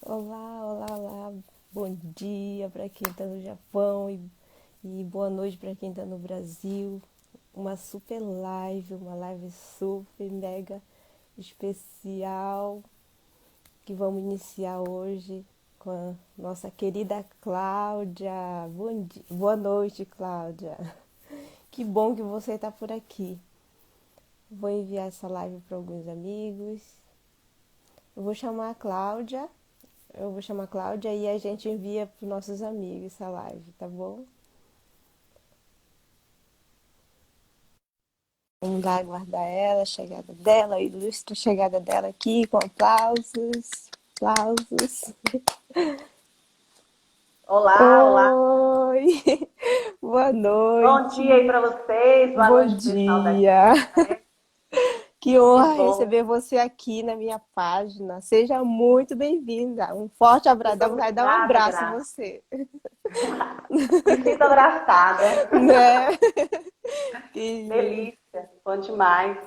Olá, olá, olá. Bom dia para quem está no Japão e boa noite para quem está no Brasil. Uma super live, uma live super mega especial que vamos iniciar hoje com a nossa querida Cláudia. Boa noite, Cláudia. Que bom que você está por aqui. Vou enviar essa live para alguns amigos. Eu vou chamar a Cláudia. Eu vou chamar a Cláudia e a gente envia para os nossos amigos essa live, tá bom? Vamos lá aguardar ela, a chegada dela, a ilustre chegada dela aqui, com aplausos, aplausos. Olá, olá. Oi, boa Bom dia aí noite, para vocês. Boa bom noite, pessoal dia. daqui, né? Que Que honra bom. receber você aqui na minha página. Seja muito bem-vinda. Um forte abraço, Muito dá vontade de dar um obrigada, abraço em Graça. você, Me sinto abraçada. né? Que, Delícia. Bom demais.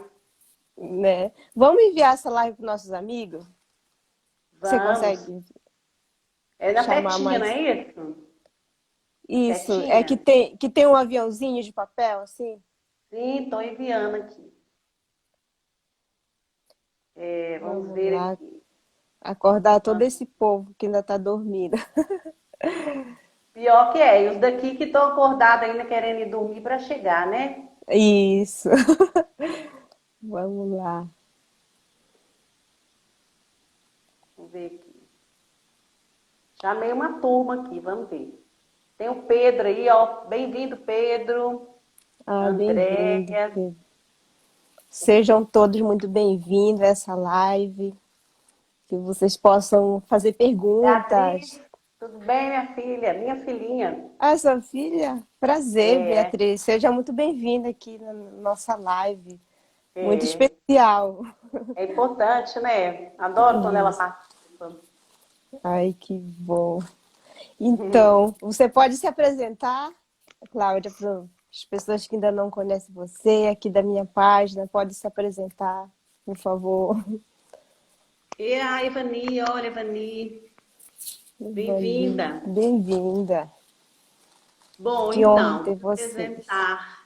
né? Vamos enviar essa live para os nossos amigos? Você Vamos. consegue É na chamar Petinha, não mais? é isso? Isso, é Petinha? que tem um aviãozinho de papel, assim? Sim, estou enviando aqui. Vamos Vamos ver lá, aqui. acordar todo Vamos. esse povo que ainda está dormindo. Pior que é, e os daqui que estão acordados ainda querendo ir dormir para chegar, né? Isso. Vamos lá. Vamos ver aqui. Chamei uma turma aqui, vamos ver. Tem o Pedro aí, ó. Bem-vindo, Pedro. Ah, bem-vindo, Andréia. Pedro. Sejam todos muito bem-vindos a essa live, que vocês possam fazer Beatriz, perguntas. tudo bem, minha filha? Minha filhinha. Ah, sua filha? Prazer, É, Beatriz. Seja muito bem-vinda aqui na nossa live. Muito é, especial. é importante, né? Adoro quando ela Isso. participa. Ai, que bom. Então, você pode se apresentar, Cláudia, para as pessoas que ainda não conhecem você, aqui da minha página, pode se apresentar, por favor. E a Ivani, olha, Ivani, bem-vinda. Bem-vinda. Bom, Que honra então, vou ter te vocês. apresentar.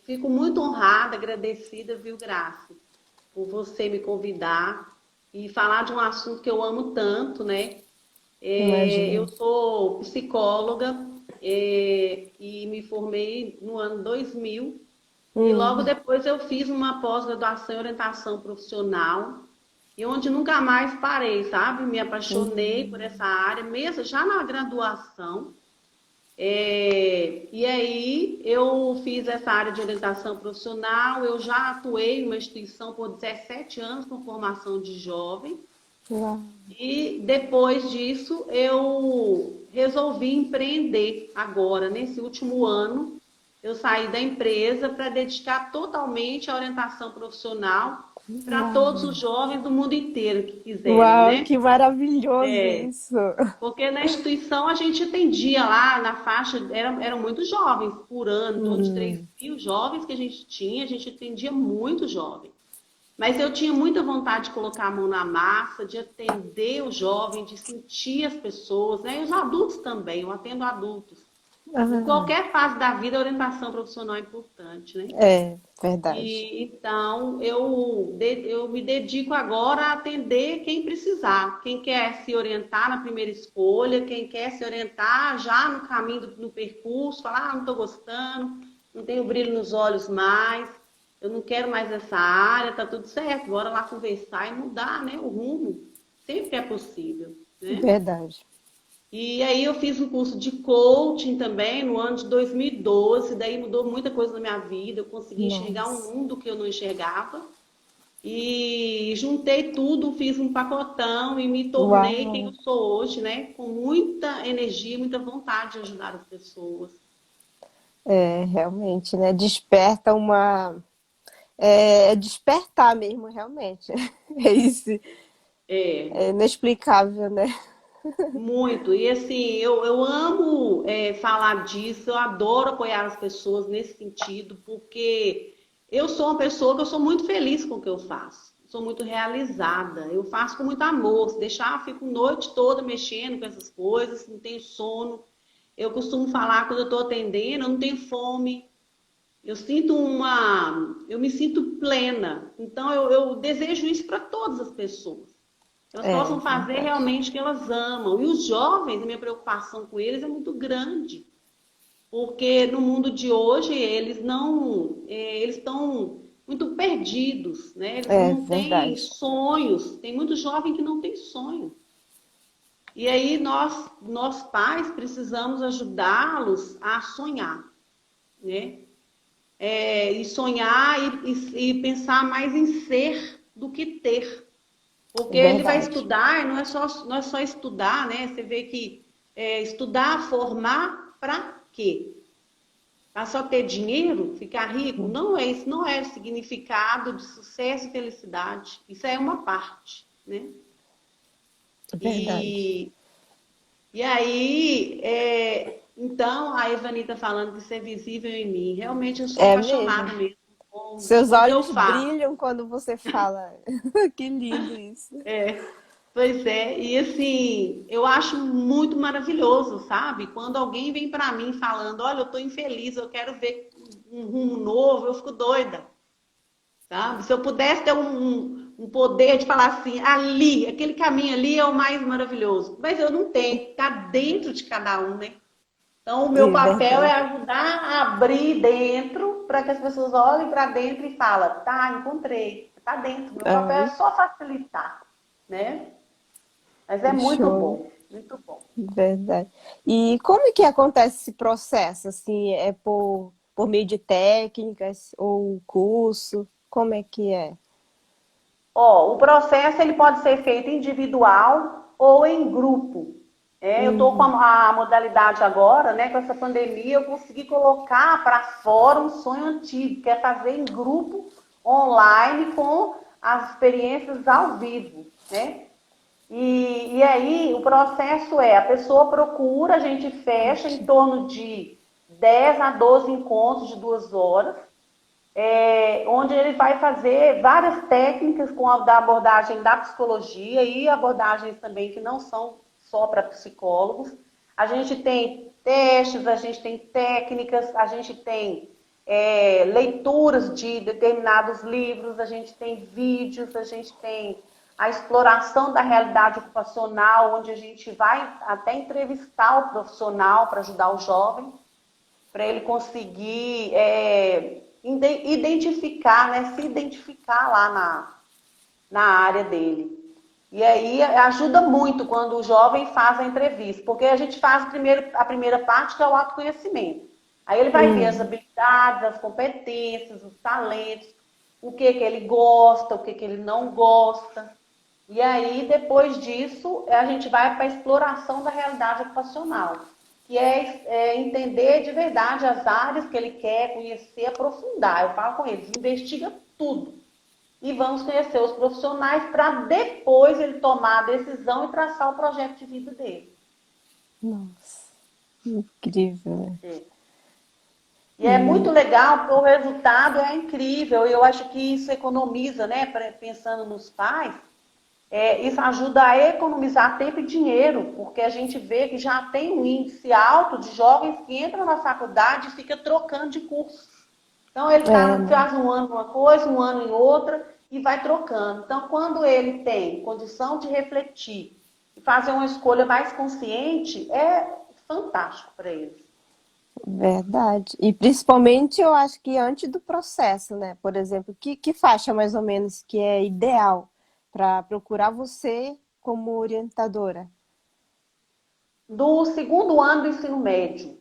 Fico muito honrada, agradecida, viu, Graça, por você me convidar e falar de um assunto que eu amo tanto, né? Eu Imagina. sou psicóloga, e me formei no ano 2000 e logo Hum, depois eu fiz uma pós-graduação em orientação profissional e onde nunca mais parei, sabe? Me apaixonei por essa área, mesmo já na graduação. E aí eu fiz essa área de orientação profissional, eu já atuei em uma instituição por 17 anos com formação de jovem. uau, E depois disso, eu resolvi empreender agora, nesse último ano. Eu saí da empresa para dedicar totalmente à orientação profissional para todos os jovens do mundo inteiro que quiserem, uau, né? que maravilhoso isso. Porque na instituição a gente atendia lá na faixa, eram muitos jovens por ano, em torno de 3 Hum, mil jovens que a gente atendia muito jovem. Mas eu tinha muita vontade de colocar a mão na massa, de atender o jovem, de sentir as pessoas, né? E os adultos também, eu atendo adultos. Em ah, qualquer fase da vida, a orientação profissional é importante, né? é verdade. E então eu me dedico agora a atender quem precisar, quem quer se orientar na primeira escolha, quem quer se orientar já no caminho no percurso, falar, não estou gostando, não tenho brilho nos olhos mais, eu não quero mais essa área, tá tudo certo, bora lá conversar e mudar, né, o rumo. Sempre é possível, né? Verdade. E aí eu fiz um curso de coaching também no ano de 2012, daí mudou muita coisa na minha vida, eu consegui enxergar um Nossa. mundo que eu não enxergava e juntei tudo, fiz um pacotão e me tornei quem Uau. eu sou hoje, né? Com muita energia, muita vontade de ajudar as pessoas. É, realmente, né? Desperta uma. É despertar mesmo, realmente. É isso. É, É inexplicável, né? muito. E assim, eu amo falar disso, eu adoro apoiar as pessoas nesse sentido, porque eu sou uma pessoa que eu sou muito feliz com o que eu faço. sou muito realizada. Eu faço com muito amor. Se deixar, eu fico a noite toda mexendo com essas coisas, não tenho sono. Eu costumo falar quando eu estou atendendo, eu não tenho fome. Eu me sinto plena. Então eu desejo isso para todas as pessoas. Elas É possam fazer verdade. realmente o que elas amam. E os jovens, a minha preocupação com eles é muito grande. Porque no mundo de hoje eles não, eles estão muito perdidos, né? Eles É não têm verdade. sonhos. Tem muito jovem que não tem sonho. E aí nós pais precisamos ajudá-los a sonhar, né? E sonhar e pensar mais em ser do que ter. Porque ele vai Verdade. estudar, não é só estudar, né? Você vê que estudar, formar, para quê? Para só ter dinheiro, ficar rico? Não é isso, não é o significado de sucesso e felicidade. Isso é uma parte, né? Verdade. E, e aí, então, a Evanita falando de ser visível em mim. Realmente eu sou É mesmo. apaixonada mesmo com Seus o que eu olhos faço. brilham quando você fala. Que lindo isso. Pois é, e assim, eu acho muito maravilhoso, sabe? Quando alguém vem para mim falando, olha, eu tô infeliz, eu quero ver um rumo novo, eu fico doida, sabe? Se eu pudesse ter um poder de falar assim, ali, aquele caminho ali é o mais maravilhoso. Mas eu não tenho, tá dentro de cada um, né? Então, o meu É papel é verdade. ajudar a abrir dentro para que as pessoas olhem para dentro e falem, tá, encontrei, tá dentro. Meu papel é Ai, só facilitar, né? Mas é que muito show. bom, muito bom. Verdade. E como é que acontece esse processo? Assim, é por meio de técnicas ou curso? Como é que é? Ó, o processo ele pode ser feito individual ou em grupo. Eu estou com Uhum. a modalidade agora, né? Com essa pandemia, eu consegui colocar para fora um sonho antigo, que é fazer em grupo online com as experiências ao vivo, né? E aí o processo a pessoa procura, a gente fecha em torno de 10 a 12 encontros de 2 horas, onde ele vai fazer várias técnicas com da abordagem da psicologia e abordagens também que não são só para psicólogos. A gente tem testes, a gente tem técnicas, a gente tem leituras de determinados livros, a gente tem vídeos, a gente tem a exploração da realidade ocupacional, onde a gente vai até entrevistar o profissional para ajudar o jovem para ele conseguir identificar, né, se identificar lá na área dele. E aí ajuda muito quando o jovem faz a entrevista, porque a gente faz a primeira parte, que é o autoconhecimento. Aí ele vai ver as Hum, habilidades, as competências, os talentos, o que ele gosta, o que ele não gosta. E aí, depois disso, a gente vai para a exploração da realidade ocupacional, que é entender de verdade as áreas que ele quer conhecer, aprofundar. Eu falo com eles, investiga tudo. E vamos conhecer os profissionais para depois ele tomar a decisão e traçar o projeto de vida dele. nossa, incrível, né? E é muito E legal, porque o resultado é incrível. E eu acho que isso economiza, né? Pensando nos pais, isso ajuda a economizar tempo e dinheiro, porque a gente vê que já tem um índice alto de jovens que entram na faculdade e fica trocando de curso. Então, ele né? faz um ano uma coisa, um ano em outra, e vai trocando. Então, quando ele tem condição de refletir e fazer uma escolha mais consciente, é fantástico para eles. Verdade. E principalmente eu acho que antes do processo, né? Por exemplo, que faixa mais ou menos que é ideal para procurar você como orientadora? Do segundo ano do ensino médio.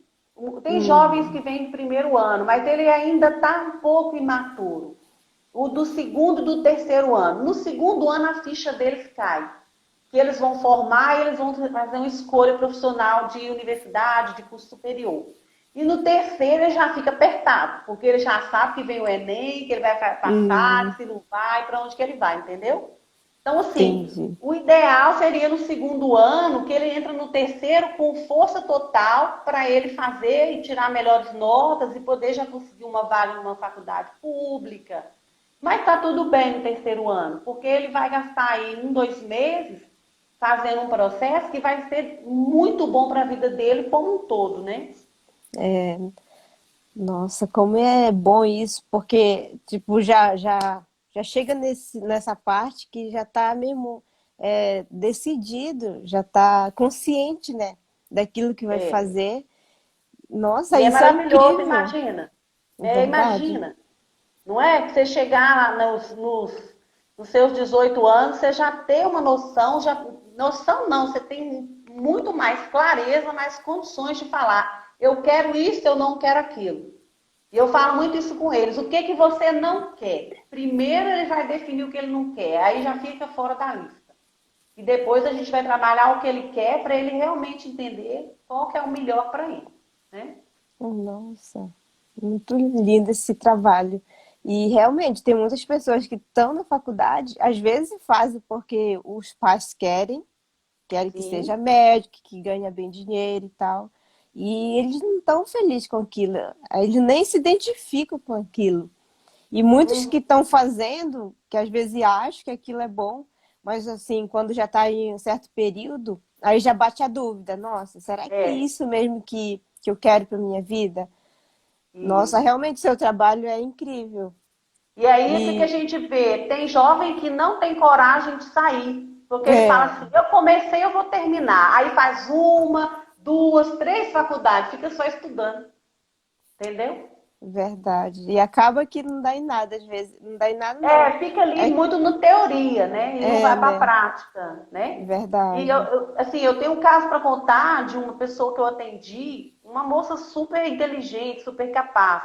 Tem jovens que Hum, vêm do primeiro ano, mas ele ainda está um pouco imaturo. O do segundo e do terceiro ano. No segundo ano, a ficha deles cai. Que eles vão formar e eles vão fazer uma escolha profissional de universidade, de curso superior. E no terceiro ele já fica apertado, porque ele já sabe que vem o Enem, que ele vai passar, hum, se não vai, para onde que ele vai, entendeu? Então, assim, entendi. o ideal seria no segundo ano, que ele entra no terceiro com força total para ele fazer e tirar melhores notas e poder já conseguir uma vaga numa faculdade pública, Mas tá tudo bem no terceiro ano, porque ele vai gastar aí 1, 2 meses fazendo um processo que vai ser muito bom para a vida dele como um todo, né? Nossa, como é bom isso, porque tipo já chega nessa parte que já está mesmo decidido, já está consciente, né, daquilo que vai É. fazer. Nossa, E é isso é maravilhoso, incrível, imagina. verdade. Imagina. Não é que você chegar lá nos seus 18 anos, você já ter uma noção, noção não, você tem muito mais clareza, mais condições de falar. Eu quero isso, eu não quero aquilo. E eu falo muito isso com eles. O que que você não quer? Primeiro ele vai definir o que ele não quer, aí já fica fora da lista. E depois a gente vai trabalhar o que ele quer para ele realmente entender qual que é o melhor para ele, né? Nossa, muito lindo esse trabalho. E realmente tem muitas pessoas que estão na faculdade, às vezes fazem porque os pais querem que seja Sim. médico, que ganha bem dinheiro e tal. E eles não estão felizes com aquilo, eles nem se identificam com aquilo. E muitos que Uhum. estão fazendo, que às vezes acham que aquilo é bom, mas assim, quando já está em um certo período, aí já bate a dúvida: nossa, será que é É, isso mesmo que eu quero para minha vida? Nossa, isso. realmente seu trabalho é incrível. E aí, o que que a E gente vê? Tem jovem que não tem coragem de sair, porque ele fala é assim: eu comecei, eu vou terminar. Aí faz 1, 2, 3 faculdades, fica só estudando, entendeu? verdade. E acaba que não dá em nada, às vezes. Não dá em nada, não. Fica ali É, muito no teoria, né? E não vai para a né? prática, né? E Verdade. assim, eu tenho um caso para contar de uma pessoa que eu atendi, uma moça super inteligente, super capaz.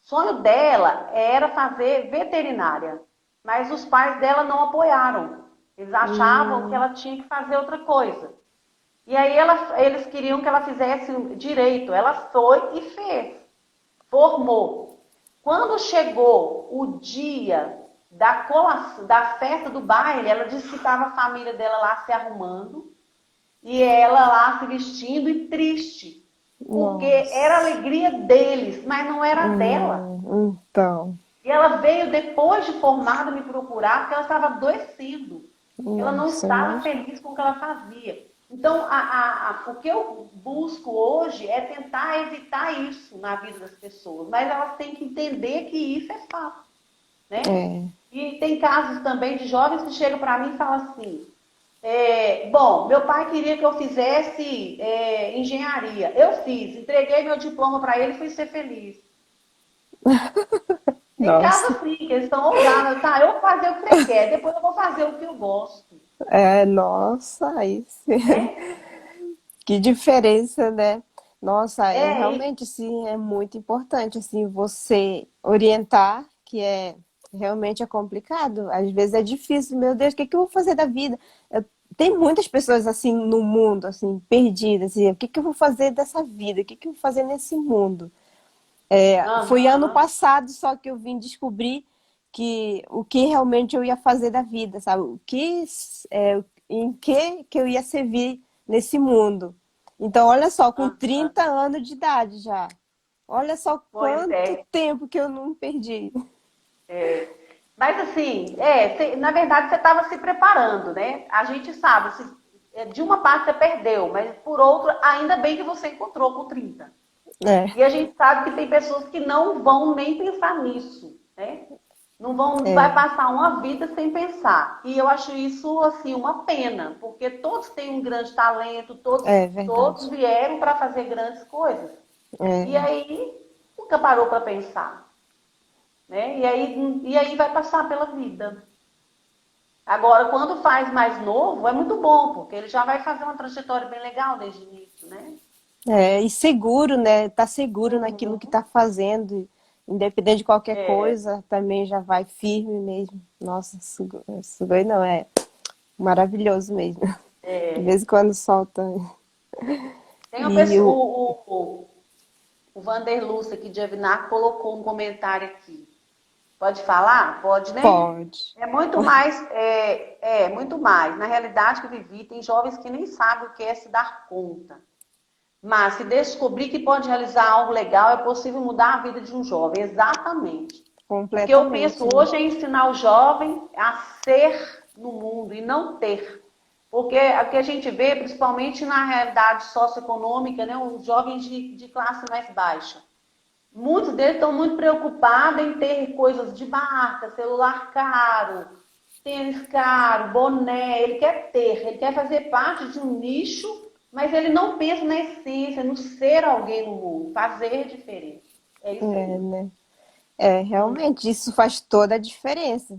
O sonho dela era fazer veterinária, mas os pais dela não apoiaram. Eles achavam que Hum, ela tinha que fazer outra coisa. E aí eles queriam que ela fizesse direito. Ela foi e fez, formou. Quando chegou o dia da festa do baile, ela disse que estava a família dela lá se arrumando e ela lá se vestindo e triste, porque era a nossa. alegria deles, mas não era dela. Então, E ela veio depois de formada me procurar porque ela estava adoecendo. Ela não nossa, estava imagina. feliz com o que ela fazia. Então, o que eu busco hoje é tentar evitar isso na vida das pessoas, mas elas têm que entender que isso é fato, né? É. E tem casos também de jovens que chegam para mim e falam assim: bom, meu pai queria que eu fizesse engenharia. Eu fiz, entreguei meu diploma para ele e fui ser feliz. Tem casos Nossa, assim, que eles estão ousados, tá? Eu vou fazer o que você quer, depois eu vou fazer o que eu gosto, nossa, aí sim. né? Que diferença, né? Nossa, É, realmente sim, é muito importante assim você orientar, que realmente é complicado. Às vezes é difícil, meu Deus, o que que eu vou fazer da vida? Tem muitas pessoas assim no mundo, assim, perdidas, assim, o que que eu vou fazer dessa vida? O que que eu vou fazer nesse mundo? Foi ano aham, passado só que eu vim descobrir que o que realmente eu ia fazer da vida, sabe? Em que eu ia servir nesse mundo. Então, olha só, com aham. 30 anos de idade já. Olha só Pois quanto é. tempo que eu não perdi. Mas assim, na verdade você estava se preparando, né? A gente sabe, de uma parte você perdeu, mas por outra, ainda bem que você encontrou com 30. É, E a gente sabe que tem pessoas que não vão nem pensar nisso, né? Não vai é, passar uma vida sem pensar. E eu acho isso assim uma pena, porque todos têm um grande talento, é todos verdade. vieram para fazer grandes coisas. E É, aí nunca parou para pensar, né? E aí vai passar pela vida. Agora, quando faz mais novo, é muito bom, porque ele já vai fazer uma trajetória bem legal desde o início, né? e seguro, né? Tá seguro naquilo que Uhum. tá fazendo, independente de qualquer É, coisa, também já vai firme mesmo. Nossa, Sugoi não, é maravilhoso mesmo. De é. vez em quando solta. Tem uma E pessoa, o. o Vander Lúcio aqui de Avinar colocou um comentário aqui. Pode falar? Pode, né? Pode. É muito mais, muito mais. Na realidade que eu vivi, tem jovens que nem sabem o que é se dar conta. Mas se descobrir que pode realizar algo legal, é possível mudar a vida de um jovem. Exatamente. O que eu penso completamente, né? hoje é ensinar o jovem a ser no mundo e não ter. Porque o que a gente vê, principalmente na realidade socioeconômica, né, os jovens de classe mais baixa, muitos deles estão muito preocupados em ter coisas de marca, celular caro, tênis caro, boné. Ele quer fazer parte de um nicho, mas ele não pensa na essência, no ser alguém no mundo, fazer diferente. É isso É, aí. né? É, realmente, isso faz toda a diferença.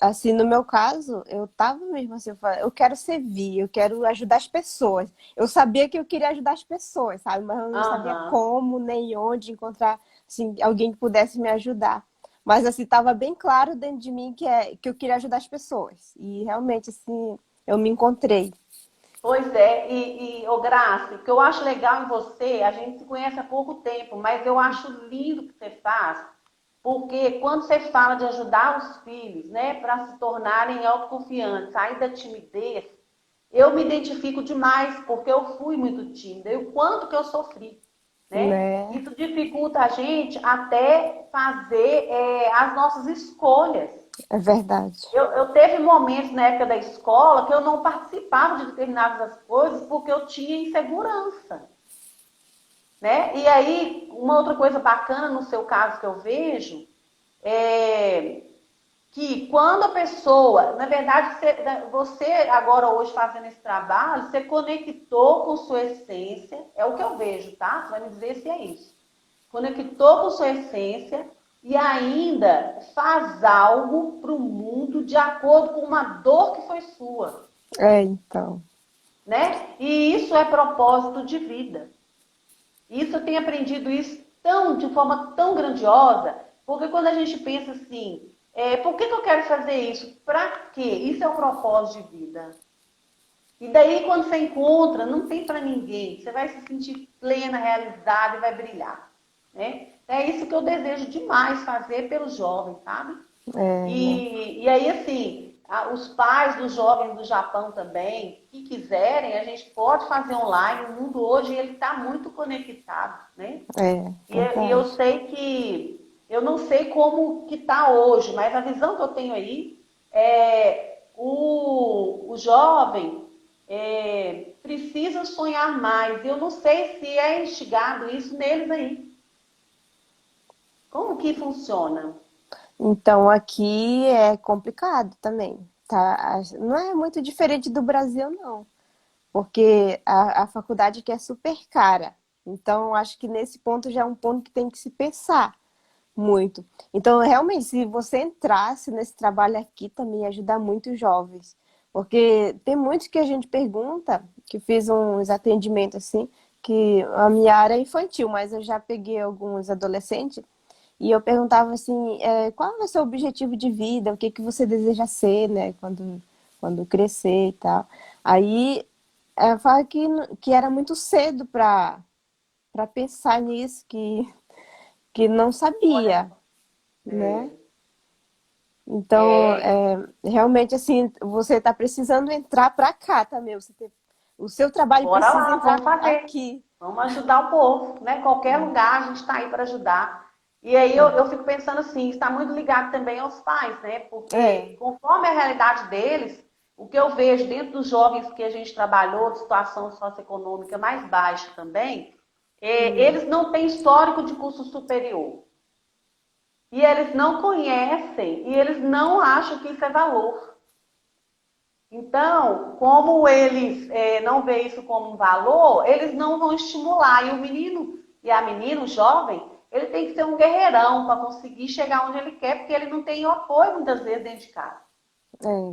Assim, no meu caso, eu tava mesmo assim, eu quero servir, eu quero ajudar as pessoas. Eu sabia que eu queria ajudar as pessoas, sabe? Mas eu não sabia Aham. como nem onde encontrar, assim, alguém que pudesse me ajudar. Mas, assim, tava bem claro dentro de mim que eu queria ajudar as pessoas. E realmente, assim, eu me encontrei. Pois é, ô Graça, o que eu acho legal em você, a gente se conhece há pouco tempo, mas eu acho lindo o que você faz, porque quando você fala de ajudar os filhos, né, para se tornarem autoconfiantes, sair da timidez, eu me identifico demais, porque eu fui muito tímida, e o quanto que eu sofri, né? Né? Isso dificulta a gente até fazer as nossas escolhas. É verdade. Eu teve momentos na época da escola que eu não participava de determinadas coisas porque eu tinha insegurança, né? E aí, uma outra coisa bacana no seu caso que eu vejo é que quando a pessoa, na verdade, você agora hoje fazendo esse trabalho, você conectou com sua essência, é o que eu vejo, tá? Você vai me dizer se é isso. Conectou com sua essência e ainda faz algo para o mundo de acordo com uma dor que foi sua, É, então. né? E isso é propósito de vida. Isso eu tenho aprendido isso de forma tão grandiosa, porque quando a gente pensa assim, por que eu quero fazer isso? Para quê? Isso é o propósito de vida. E daí, quando você encontra, não tem para ninguém. Você vai se sentir plena, realizada e vai brilhar. Né? É isso que eu desejo demais fazer pelos jovens, sabe? É, né? E aí, assim, os pais dos jovens do Japão também, que quiserem, a gente pode fazer online. O mundo hoje ele está muito conectado, né? É, E eu verdade. sei que, eu não sei como que está hoje, mas a visão que eu tenho aí é o jovem precisa sonhar mais. Eu não sei se é instigado isso neles aí. Como que funciona? Então aqui é complicado também, tá? Não é muito diferente do Brasil, não, porque a faculdade aqui é super cara. Então acho que nesse ponto já é um ponto que tem que se pensar muito. Então realmente, se você entrasse nesse trabalho aqui também ia ajudar muito os jovens, porque tem muitos que a gente pergunta, que fiz uns atendimentos assim, que a minha área é infantil, mas eu já peguei alguns adolescentes. E eu perguntava assim, qual é o seu objetivo de vida? O que que você deseja ser, né? Quando crescer e tal. Aí eu falo que era muito cedo para pensar nisso, que não sabia, né? É, Então, é, realmente assim, você está precisando entrar para cá também. O seu trabalho bora precisa lá, entrar vamos fazer. aqui. Vamos ajudar o povo, né? Qualquer lugar a gente está aí para ajudar. E aí eu fico pensando assim, está muito ligado também aos pais, né? É, Porque conforme a realidade deles, o que eu vejo dentro dos jovens que a gente trabalhou, de situação socioeconômica mais baixa também, eles não têm histórico de curso superior. E eles não conhecem, e eles não acham que isso é valor. Então, como eles não veem isso como um valor, eles não vão estimular. E o menino e a menina, o jovem, ele tem que ser um guerreirão para conseguir chegar onde ele quer, porque ele não tem apoio muitas vezes dentro de casa.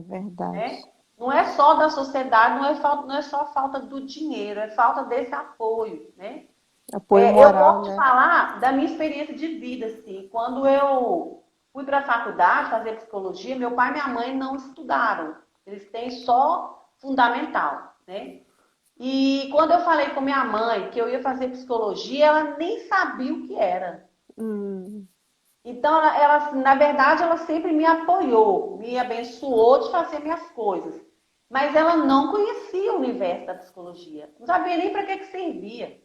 verdade. Né? Não é só da sociedade, não é só falta do dinheiro, é falta desse apoio. Né? Apoio Eu moral, posso te né? falar da minha experiência de vida. Assim. Quando eu fui para a faculdade fazer psicologia, meu pai e minha mãe não estudaram. Eles têm só fundamental, né? E quando eu falei com minha mãe que eu ia fazer psicologia, ela nem sabia o que era. Hum, Então, na verdade, ela sempre me apoiou, me abençoou de fazer minhas coisas. Mas ela não conhecia o universo da psicologia. Não sabia nem para que servia.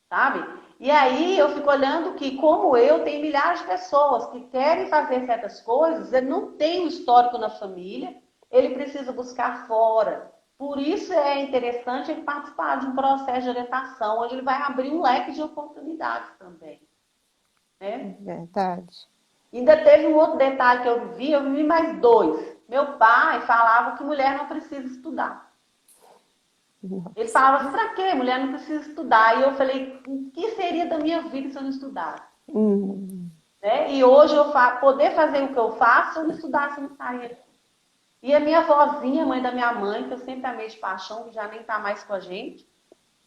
sabe? E aí eu fico olhando que, como eu, tem milhares de pessoas que querem fazer certas coisas, ele não tem um histórico na família, ele precisa buscar fora. Por isso é interessante ele participar de um processo de orientação, onde ele vai abrir um leque de oportunidades também, né? Verdade. Ainda teve um outro detalhe que eu vivi mais dois. Meu pai falava que mulher não precisa estudar. Ele Nossa. falava, pra quê? Mulher não precisa estudar. E eu falei, o que seria da minha vida se eu não estudasse? Hum, Né? E hoje poder fazer o que eu faço, se eu não estudasse, eu não estaria aqui. E a minha vozinha, mãe da minha mãe, que eu sempre amei de paixão, que já nem está mais com a gente,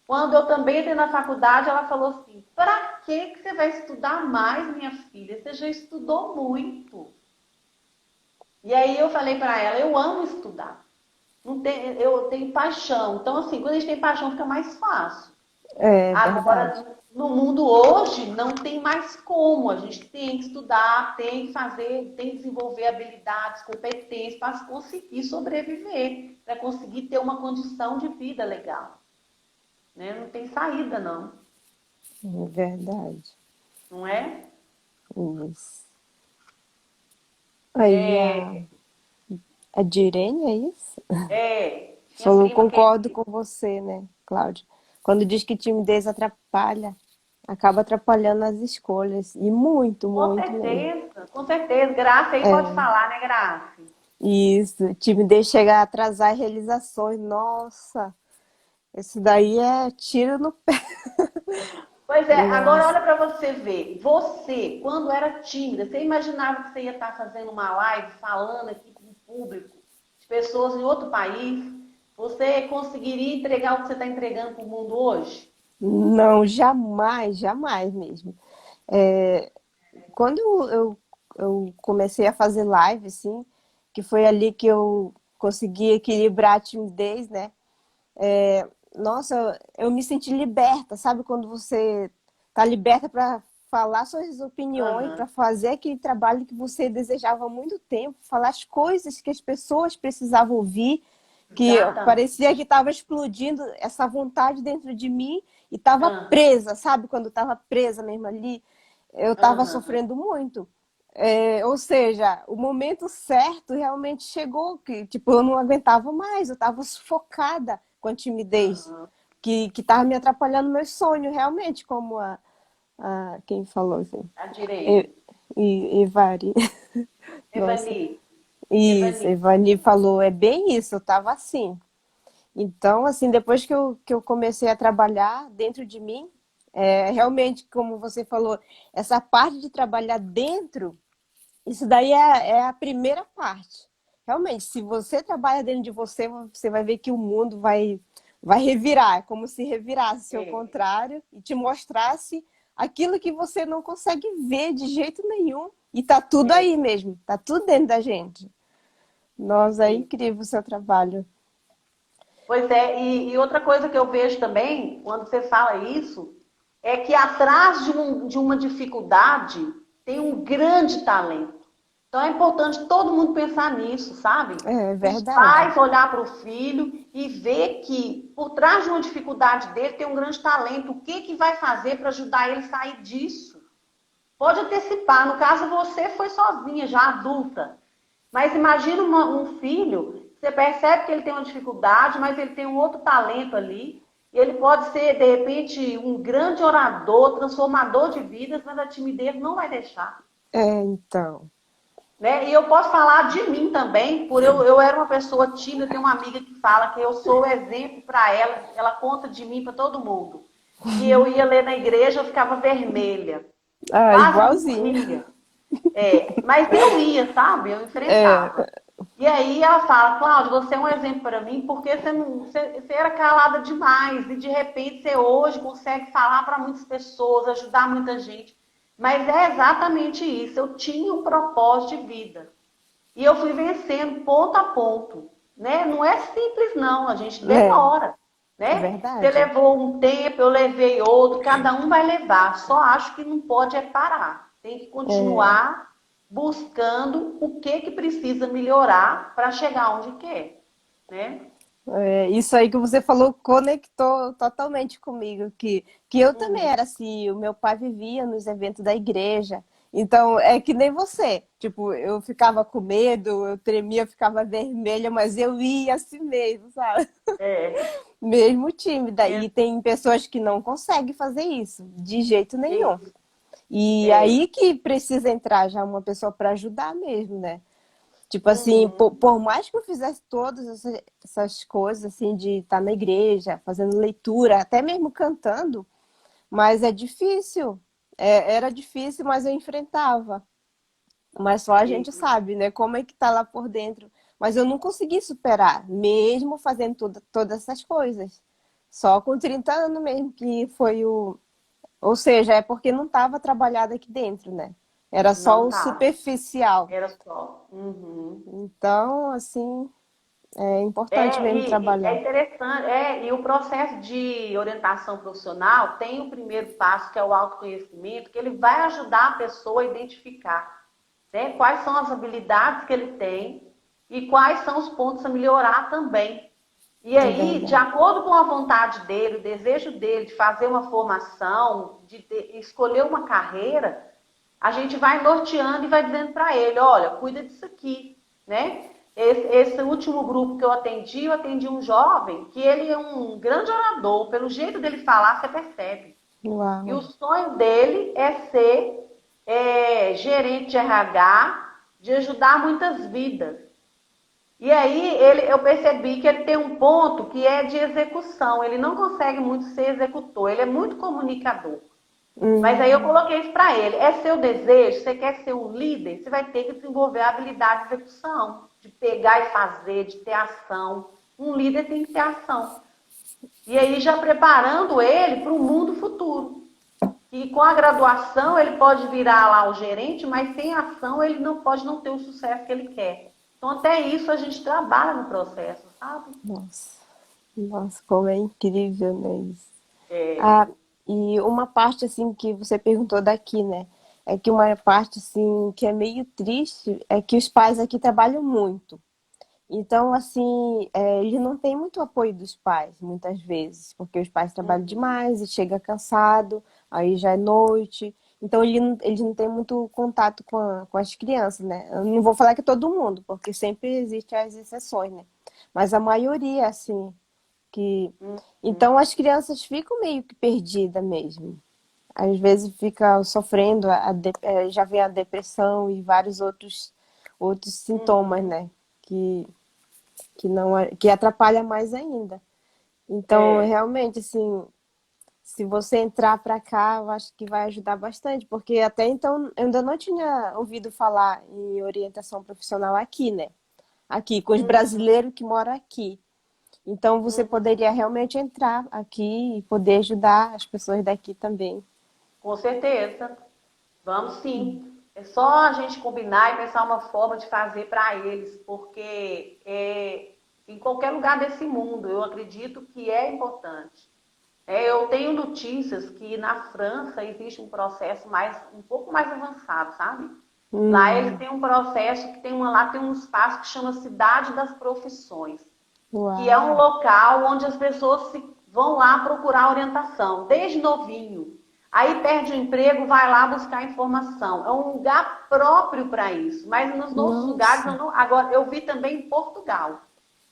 quando eu também entrei na faculdade, ela falou assim, pra que você vai estudar mais, minha filha? Você já estudou muito. E aí eu falei para ela, eu amo estudar. Não tem, eu tenho paixão. Então, assim, quando a gente tem paixão, fica mais fácil. é verdade. Agora, no mundo hoje, não tem mais como. A gente tem que estudar, tem que fazer, tem que desenvolver habilidades, competências para conseguir sobreviver, para conseguir ter uma condição de vida legal. Né? Não tem saída, não. Verdade. Não é? Isso. Aí É, a Direne, é isso? minha Falou, prima que concordo com você, né, Cláudia? Quando diz que timidez atrapalha, acaba atrapalhando as escolhas. E muito, muito mesmo. com certeza. Graça aí pode falar, né, Graça? Isso, timidez chega a atrasar realizações. Nossa, isso daí é tiro no pé. Pois é, agora Nossa. olha para você ver. Você, quando era tímida, você imaginava que você ia estar fazendo uma live falando aqui com o público, de pessoas em outro país? Você conseguiria entregar o que você está entregando para o mundo hoje? Não, jamais, jamais mesmo. É, quando eu comecei a fazer live, assim, que foi ali que eu consegui equilibrar a timidez, né? Nossa, eu me senti liberta, sabe? Quando você tá liberta para falar suas opiniões, para Aham, fazer aquele trabalho que você desejava há muito tempo, falar as coisas que as pessoas precisavam ouvir, que exatamente. parecia que estava explodindo essa vontade dentro de mim e estava Aham, presa, sabe? Quando estava presa mesmo ali, eu estava aham, sofrendo muito. Ou seja, o momento certo realmente chegou, que tipo, eu não aguentava mais, eu estava sufocada com a timidez, aham. que estava me atrapalhando meus sonhos, realmente, como a quem falou assim, A direita. E- Evari, nossa, Evani, isso, Evani. Evani falou, é bem isso, eu estava assim. Então, assim, depois que eu comecei a trabalhar dentro de mim, realmente, como você falou, essa parte de trabalhar dentro, isso daí é a primeira parte. Realmente, se você trabalha dentro de você, você vai ver que o mundo vai revirar. É como se revirasse ao É, contrário e te mostrasse aquilo que você não consegue ver de jeito nenhum. E tá tudo é, aí mesmo, tá tudo dentro da gente. Nossa, é é. incrível o seu trabalho. Pois é, e outra coisa que eu vejo também, quando você fala isso, é que atrás de uma dificuldade tem um grande talento. Então é importante todo mundo pensar nisso, sabe? É Os verdade. pais olhar para o filho e ver que por trás de uma dificuldade dele tem um grande talento. O que que vai fazer para ajudar ele a sair disso? Pode antecipar. No caso, você foi sozinha, já adulta. Mas imagina um filho, você percebe que ele tem uma dificuldade, mas ele tem um outro talento ali. E ele pode ser, de repente, um grande orador, transformador de vidas, mas a timidez não vai deixar. Então. Né? E eu posso falar de mim também, por eu era uma pessoa tímida, tenho uma amiga que fala que eu sou o exemplo para ela, ela conta de mim para todo mundo. Que eu ia ler na igreja, eu ficava vermelha, Ah, quase igualzinho. morria. Mas eu ia, sabe? Eu enfrentava. É, E aí ela fala, Cláudia, você é um exemplo para mim, porque você era calada demais e de repente você hoje consegue falar para muitas pessoas, ajudar muita gente. Mas é exatamente isso. Eu tinha um propósito de vida. E eu fui vencendo ponto a ponto. Né? Não é simples, não. A gente é, demora. é Né? Você verdade. levou um tempo, eu levei outro, cada um vai levar. Só acho que não pode é parar. Tem que É, continuar buscando o que precisa melhorar para chegar onde quer. Né? Isso aí que você falou conectou totalmente comigo, que eu também Uhum. era assim, o meu pai vivia nos eventos da igreja, então é que nem você, tipo, eu ficava com medo, eu tremia, eu ficava vermelha, mas eu ia assim mesmo, sabe? É, Mesmo tímida, é, e tem pessoas que não conseguem fazer isso, de jeito nenhum. isso, E é. aí que precisa entrar já uma pessoa para ajudar mesmo, né? Tipo assim, Uhum. por mais que eu fizesse todas essas coisas, assim, de estar na igreja, fazendo leitura, até mesmo cantando, mas é difícil. Era difícil, mas eu enfrentava. Mas só a gente E- sabe, né? Como é que tá lá por dentro. Mas eu não consegui superar, mesmo fazendo todas essas coisas. Só com 30 anos mesmo, que foi o. Ou seja, é porque não estava trabalhado aqui dentro, né? Era só Não o tá, superficial. era só. Uhum. Então, assim, é importante É, mesmo e é trabalhar. interessante, e o processo de orientação profissional tem o primeiro passo, que é o autoconhecimento, que ele vai ajudar a pessoa a identificar, né, quais são as habilidades que ele tem e quais são os pontos a melhorar também. E É aí, de verdade. acordo com a vontade dele, o desejo dele de fazer uma formação, escolher uma carreira, a gente vai norteando e vai dizendo para ele, olha, cuida disso aqui, né? Esse último grupo que eu atendi um jovem que ele é um grande orador, pelo jeito dele falar, você percebe. E Uau. o sonho dele é ser gerente de RH, de ajudar muitas vidas. E aí eu percebi que ele tem um ponto que é de execução. Ele não consegue muito ser executor, ele é muito comunicador. Mas aí eu Hum, coloquei isso para ele. É seu desejo? Você quer ser um líder? Você vai ter que desenvolver a habilidade de execução, de pegar e fazer, de ter ação. Um líder tem que ter ação. E aí já preparando ele para o mundo futuro. E com a graduação ele pode virar lá o gerente, mas sem ação ele não pode não ter o sucesso que ele quer. Então até isso a gente trabalha no processo, sabe? nossa, nossa, como é incrível, né, isso. É, Ah, e uma parte, assim, que você perguntou daqui, né, é que uma parte, assim, que é meio triste é que os pais aqui trabalham muito. Então, assim, ele não tem muito apoio dos pais, muitas vezes, porque os pais trabalham uhum, demais e chega cansado, aí já é noite. Então, ele não tem muito contato com as crianças, né? Eu não vou falar que todo mundo, porque sempre existem as exceções, né? Mas a maioria, assim, que... uhum, Então, as crianças ficam meio que perdidas mesmo. Às vezes fica sofrendo, já vem a depressão e vários outros sintomas, uhum. né? Que não que atrapalha mais ainda. Então, É, realmente, assim, se você entrar para cá, eu acho que vai ajudar bastante, porque até então eu ainda não tinha ouvido falar em orientação profissional aqui, né? Aqui, com os uhum, brasileiros que moram aqui. Então, você uhum. poderia realmente entrar aqui e poder ajudar as pessoas daqui também. Com certeza. Vamos sim. É só a gente combinar e pensar uma forma de fazer para eles, porque em qualquer lugar desse mundo eu acredito que é importante. Eu tenho notícias que na França existe um processo um pouco mais avançado, sabe? Lá eles Hum, têm um processo que lá tem um espaço que chama Cidade das Profissões, que é um uau, local onde as pessoas vão lá procurar orientação, desde novinho. Aí perde o emprego, vai lá buscar informação. É um lugar próprio para isso. Mas nos outros lugares, eu nossa, não, agora eu vi também em Portugal,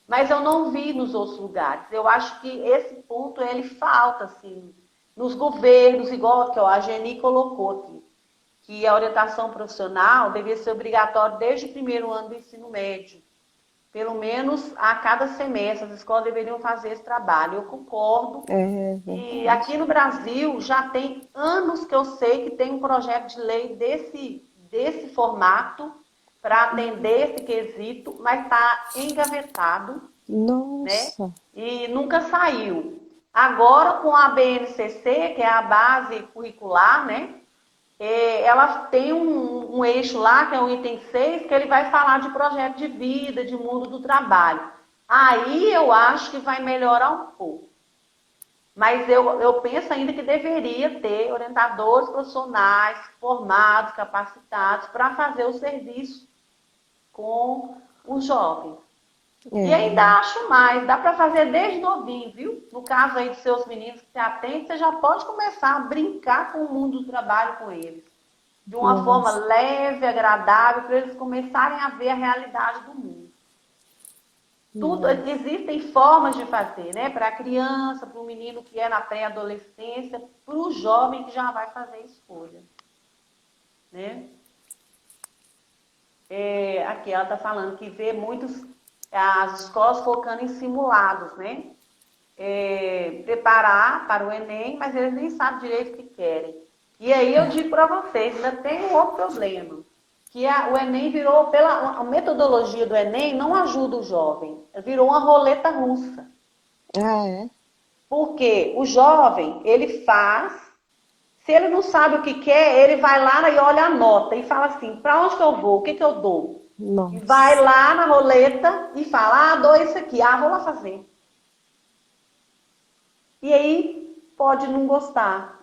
mas eu não vi nos outros lugares. Eu acho que esse ponto ele falta assim nos governos, igual que ó, a Geni colocou aqui, que a orientação profissional devia ser obrigatória desde o primeiro ano do ensino médio. Pelo menos a cada semestre, as escolas deveriam fazer esse trabalho. Eu concordo. é E aqui verdade. no Brasil já tem anos que eu sei que tem um projeto de lei desse formato para atender esse quesito, mas está engavetado, né? Nossa, E nunca saiu. Agora, com a BNCC, que é a base curricular, né? Ela tem um eixo lá, que é o item 6, que ele vai falar de projeto de vida, de mundo do trabalho. Aí eu acho que vai melhorar um pouco. Mas eu penso ainda que deveria ter orientadores profissionais formados, capacitados para fazer o serviço com os jovens. E ainda acho mais, dá para fazer desde novinho, viu? No caso aí dos seus meninos que você atende, você já pode começar a brincar com o mundo do trabalho com eles. De uma forma Nossa. leve, agradável, para eles começarem a ver a realidade do mundo. Tudo, Nossa. existem formas de fazer, né? Para a criança, para o menino que é na pré-adolescência, para o jovem que já vai fazer escolha, né? Aqui ela está falando que vê muitos as escolas focando em simulados, né? Preparar para o Enem, mas eles nem sabem direito o que querem. E aí eu digo para vocês, ainda tem um outro problema, que o Enem virou, a metodologia do Enem não ajuda o jovem, virou uma roleta russa. Ah, é? Porque o jovem, ele faz, se ele não sabe o que quer, ele vai lá e olha a nota e fala assim, para onde que eu vou, o que que eu dou? E vai Nossa. lá na roleta e fala, dou isso aqui, vou lá fazer. E aí pode não gostar.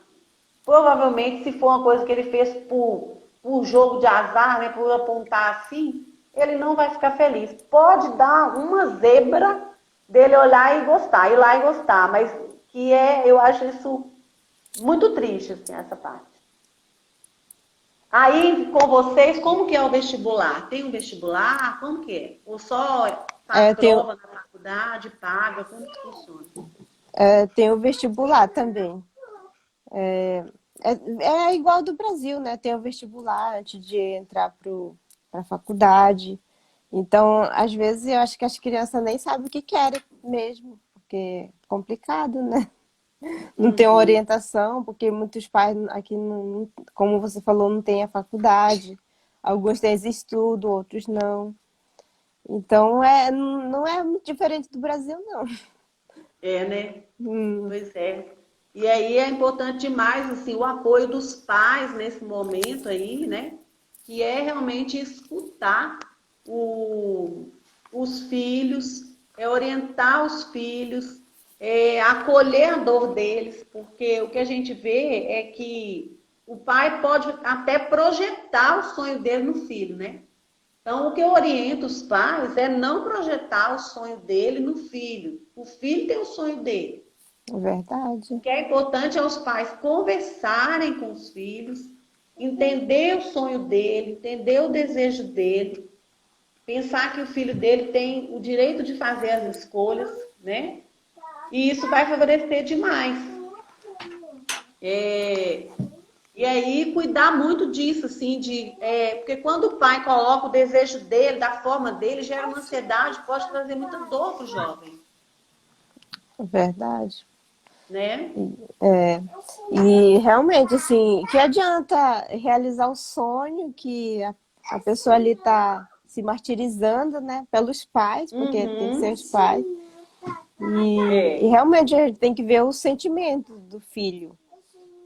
Provavelmente, se for uma coisa que ele fez por jogo de azar, né, por apontar assim, ele não vai ficar feliz. Pode dar uma zebra dele olhar e gostar, ir lá e gostar, mas eu acho isso muito triste, assim, essa parte. Aí, com vocês, como que é o vestibular? Tem um vestibular? Como que é? Ou só faz Tem, prova na faculdade, paga? Como que funciona? tem o vestibular também. É, é igual do Brasil, né? Tem o vestibular antes de entrar para a faculdade. Então, às vezes, eu acho que as crianças nem sabem o que querem mesmo, porque é complicado, né? Não tem uma Uhum. orientação, porque muitos pais aqui, não, como você falou, não têm a faculdade. Alguns têm esse estudo, outros não. Então, não é muito diferente do Brasil, não. É, né? Hum, Pois é. E aí é importante demais assim, o apoio dos pais nesse momento aí, né? Que é realmente escutar o, os filhos, orientar os filhos, acolher a dor deles, porque o que a gente vê é que o pai pode até projetar o sonho dele no filho, né? Então, o que eu oriento os pais é não projetar o sonho dele no filho. O filho tem o sonho dele. é verdade. O que é importante é os pais conversarem com os filhos, entender o sonho dele, entender o desejo dele, pensar que o filho dele tem o direito de fazer as escolhas, né? E isso vai favorecer demais. É, e aí, cuidar muito disso, assim, porque quando o pai coloca o desejo dele, da forma dele, gera uma ansiedade, pode trazer muita dor para o jovem, É verdade. né? É, e realmente, assim, que adianta realizar o sonho que a pessoa ali está se martirizando, né, pelos pais, porque tem que ser Uhum. os pais. E É. realmente a gente tem que ver o sentimento do filho.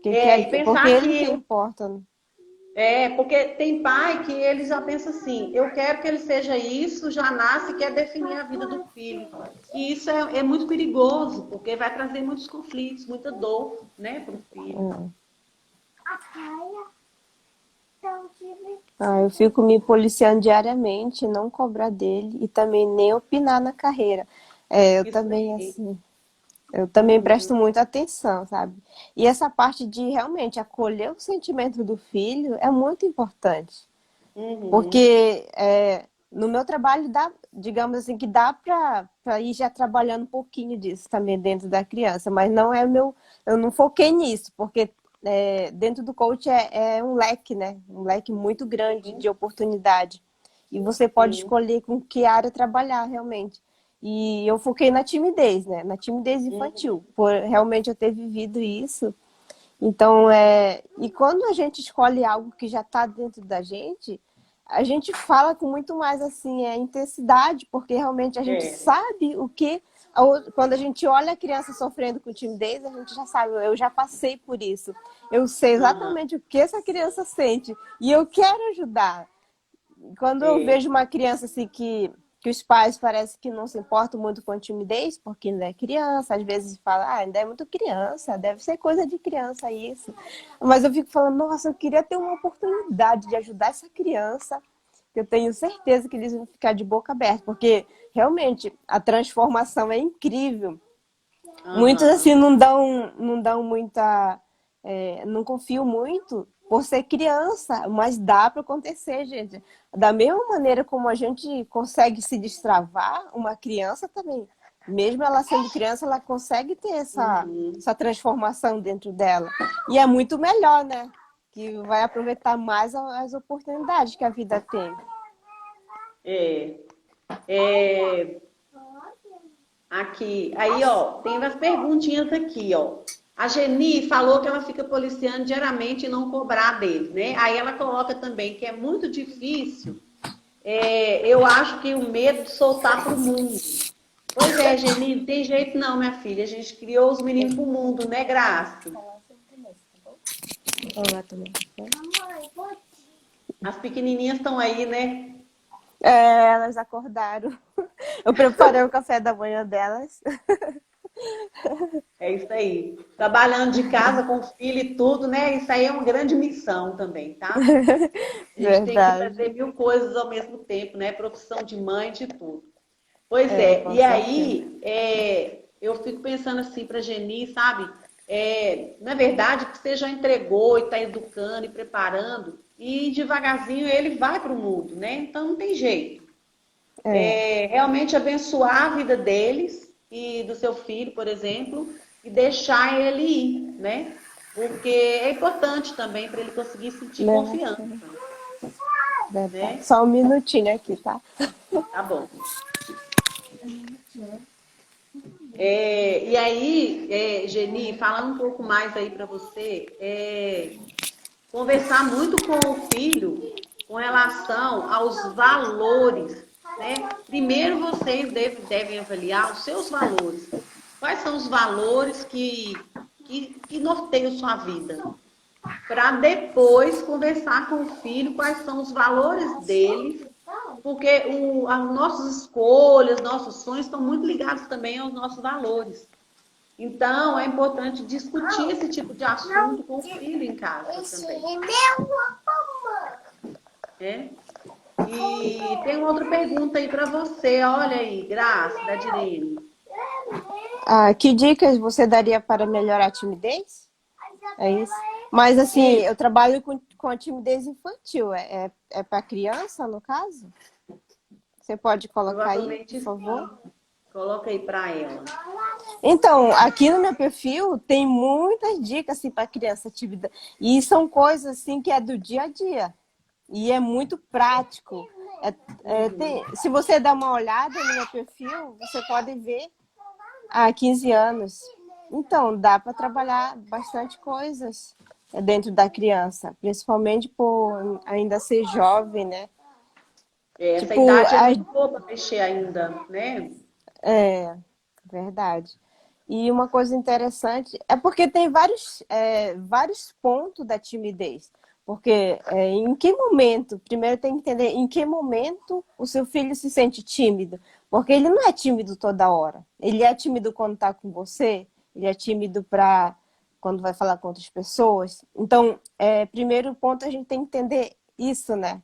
E Porque pensar ele que que importa. Né? porque tem pai que ele já pensa assim, eu quero que ele seja isso, já nasce e quer definir a vida do filho. E isso é muito perigoso, porque vai trazer muitos conflitos, muita dor, né, para o filho. Eu fico me policiando diariamente, não cobrar dele e também nem opinar na carreira. Eu Isso também, aí. assim, eu também Uhum, presto muita atenção, sabe? E essa parte de realmente acolher o sentimento do filho é muito importante. uhum, Porque no meu trabalho dá, digamos assim, que dá para ir já trabalhando um pouquinho disso também dentro da criança, mas não é eu não foquei nisso, porque dentro do coach é um leque, né? Um leque muito grande de oportunidade. E você pode sim. escolher com que área trabalhar realmente. E eu foquei na timidez, né? Na timidez Uhum, infantil, por realmente eu ter vivido isso. Então, e quando a gente escolhe algo que já está dentro da gente, a gente fala com muito mais assim, intensidade, porque realmente a gente é. sabe o que. Quando a gente olha a criança sofrendo com timidez, a gente já sabe, eu já passei por isso. Eu sei Aham, exatamente o que essa criança sente e eu quero ajudar. Quando eu é. vejo uma criança assim que os pais parecem que não se importam muito com a timidez, porque ainda é criança, às vezes fala, ainda é muito criança, deve ser coisa de criança isso. Mas eu fico falando, nossa, eu queria ter uma oportunidade de ajudar essa criança, que eu tenho certeza que eles vão ficar de boca aberta, porque realmente a transformação é incrível. Muitos Aham. assim não dão muita, não confio muito por ser criança, mas dá para acontecer, gente. Da mesma maneira como a gente consegue se destravar, uma criança também, mesmo ela sendo criança, ela consegue ter Uhum. essa transformação dentro dela. E é muito melhor, né? Que vai aproveitar mais as oportunidades que a vida tem. É. É, aqui, aí, ó, tem umas perguntinhas aqui, ó. A Geni falou que ela fica policiando diariamente e não cobrar deles, né? Aí ela coloca também que é muito difícil. Eu acho que o medo de soltar para o mundo. Pois é, Geni, não tem jeito não, minha filha. A gente criou os meninos para o mundo, né, Graça? Vamos lá também. As pequenininhas estão aí, né? Elas acordaram. Eu preparei o café da manhã delas. É isso aí. Trabalhando de casa com filho e tudo, né? Isso aí é uma grande missão também, tá? A gente tem que Verdade. fazer mil coisas ao mesmo tempo, né? Profissão de mãe, de tudo. Pois É, é, com e certeza. aí eu fico pensando assim para a Geni, sabe? Na verdade, que você já entregou e está educando e preparando, e devagarzinho ele vai para o mundo, né? Então não tem jeito. É, Realmente abençoar a vida deles e do seu filho, por exemplo, e deixar ele ir, né? Porque é importante também para ele conseguir sentir né? confiança, Verdade. né? Só um minutinho aqui, tá? Tá bom. E aí, Geni, falando um pouco mais aí para você, conversar muito com o filho com relação aos valores, né? Primeiro vocês devem avaliar os seus valores. Quais são os valores que norteiam sua vida? Para depois conversar com o filho quais são os valores deles, porque as nossas escolhas, nossos sonhos estão muito ligados também aos nossos valores. Então, é importante discutir esse tipo de assunto com o filho em casa também. Né? E tem uma outra pergunta aí para você. Olha aí, Graça, da Direne. Ah, que dicas você daria para melhorar a timidez? É isso? Mas assim, E eu trabalho com a timidez infantil. É para criança, no caso? Você pode colocar aí, por provavelmente favor? sim. Coloca aí para ela. Então, aqui no meu perfil tem muitas dicas assim, para criança tímida. E são coisas assim que é do dia a dia. E é muito prático. Se você dar uma olhada no meu perfil, você pode ver há 15 anos. Então, dá para trabalhar bastante coisas dentro da criança, principalmente por ainda ser jovem, né? Essa Tipo, idade é muito boa para mexer ainda, né? é verdade. E uma coisa interessante é porque tem vários pontos da timidez. Porque em que momento, primeiro tem que entender em que momento o seu filho se sente tímido. Porque ele não é tímido toda hora. Ele é tímido quando está com você, ele é tímido para quando vai falar com outras pessoas. Então, primeiro ponto a gente tem que entender isso, né?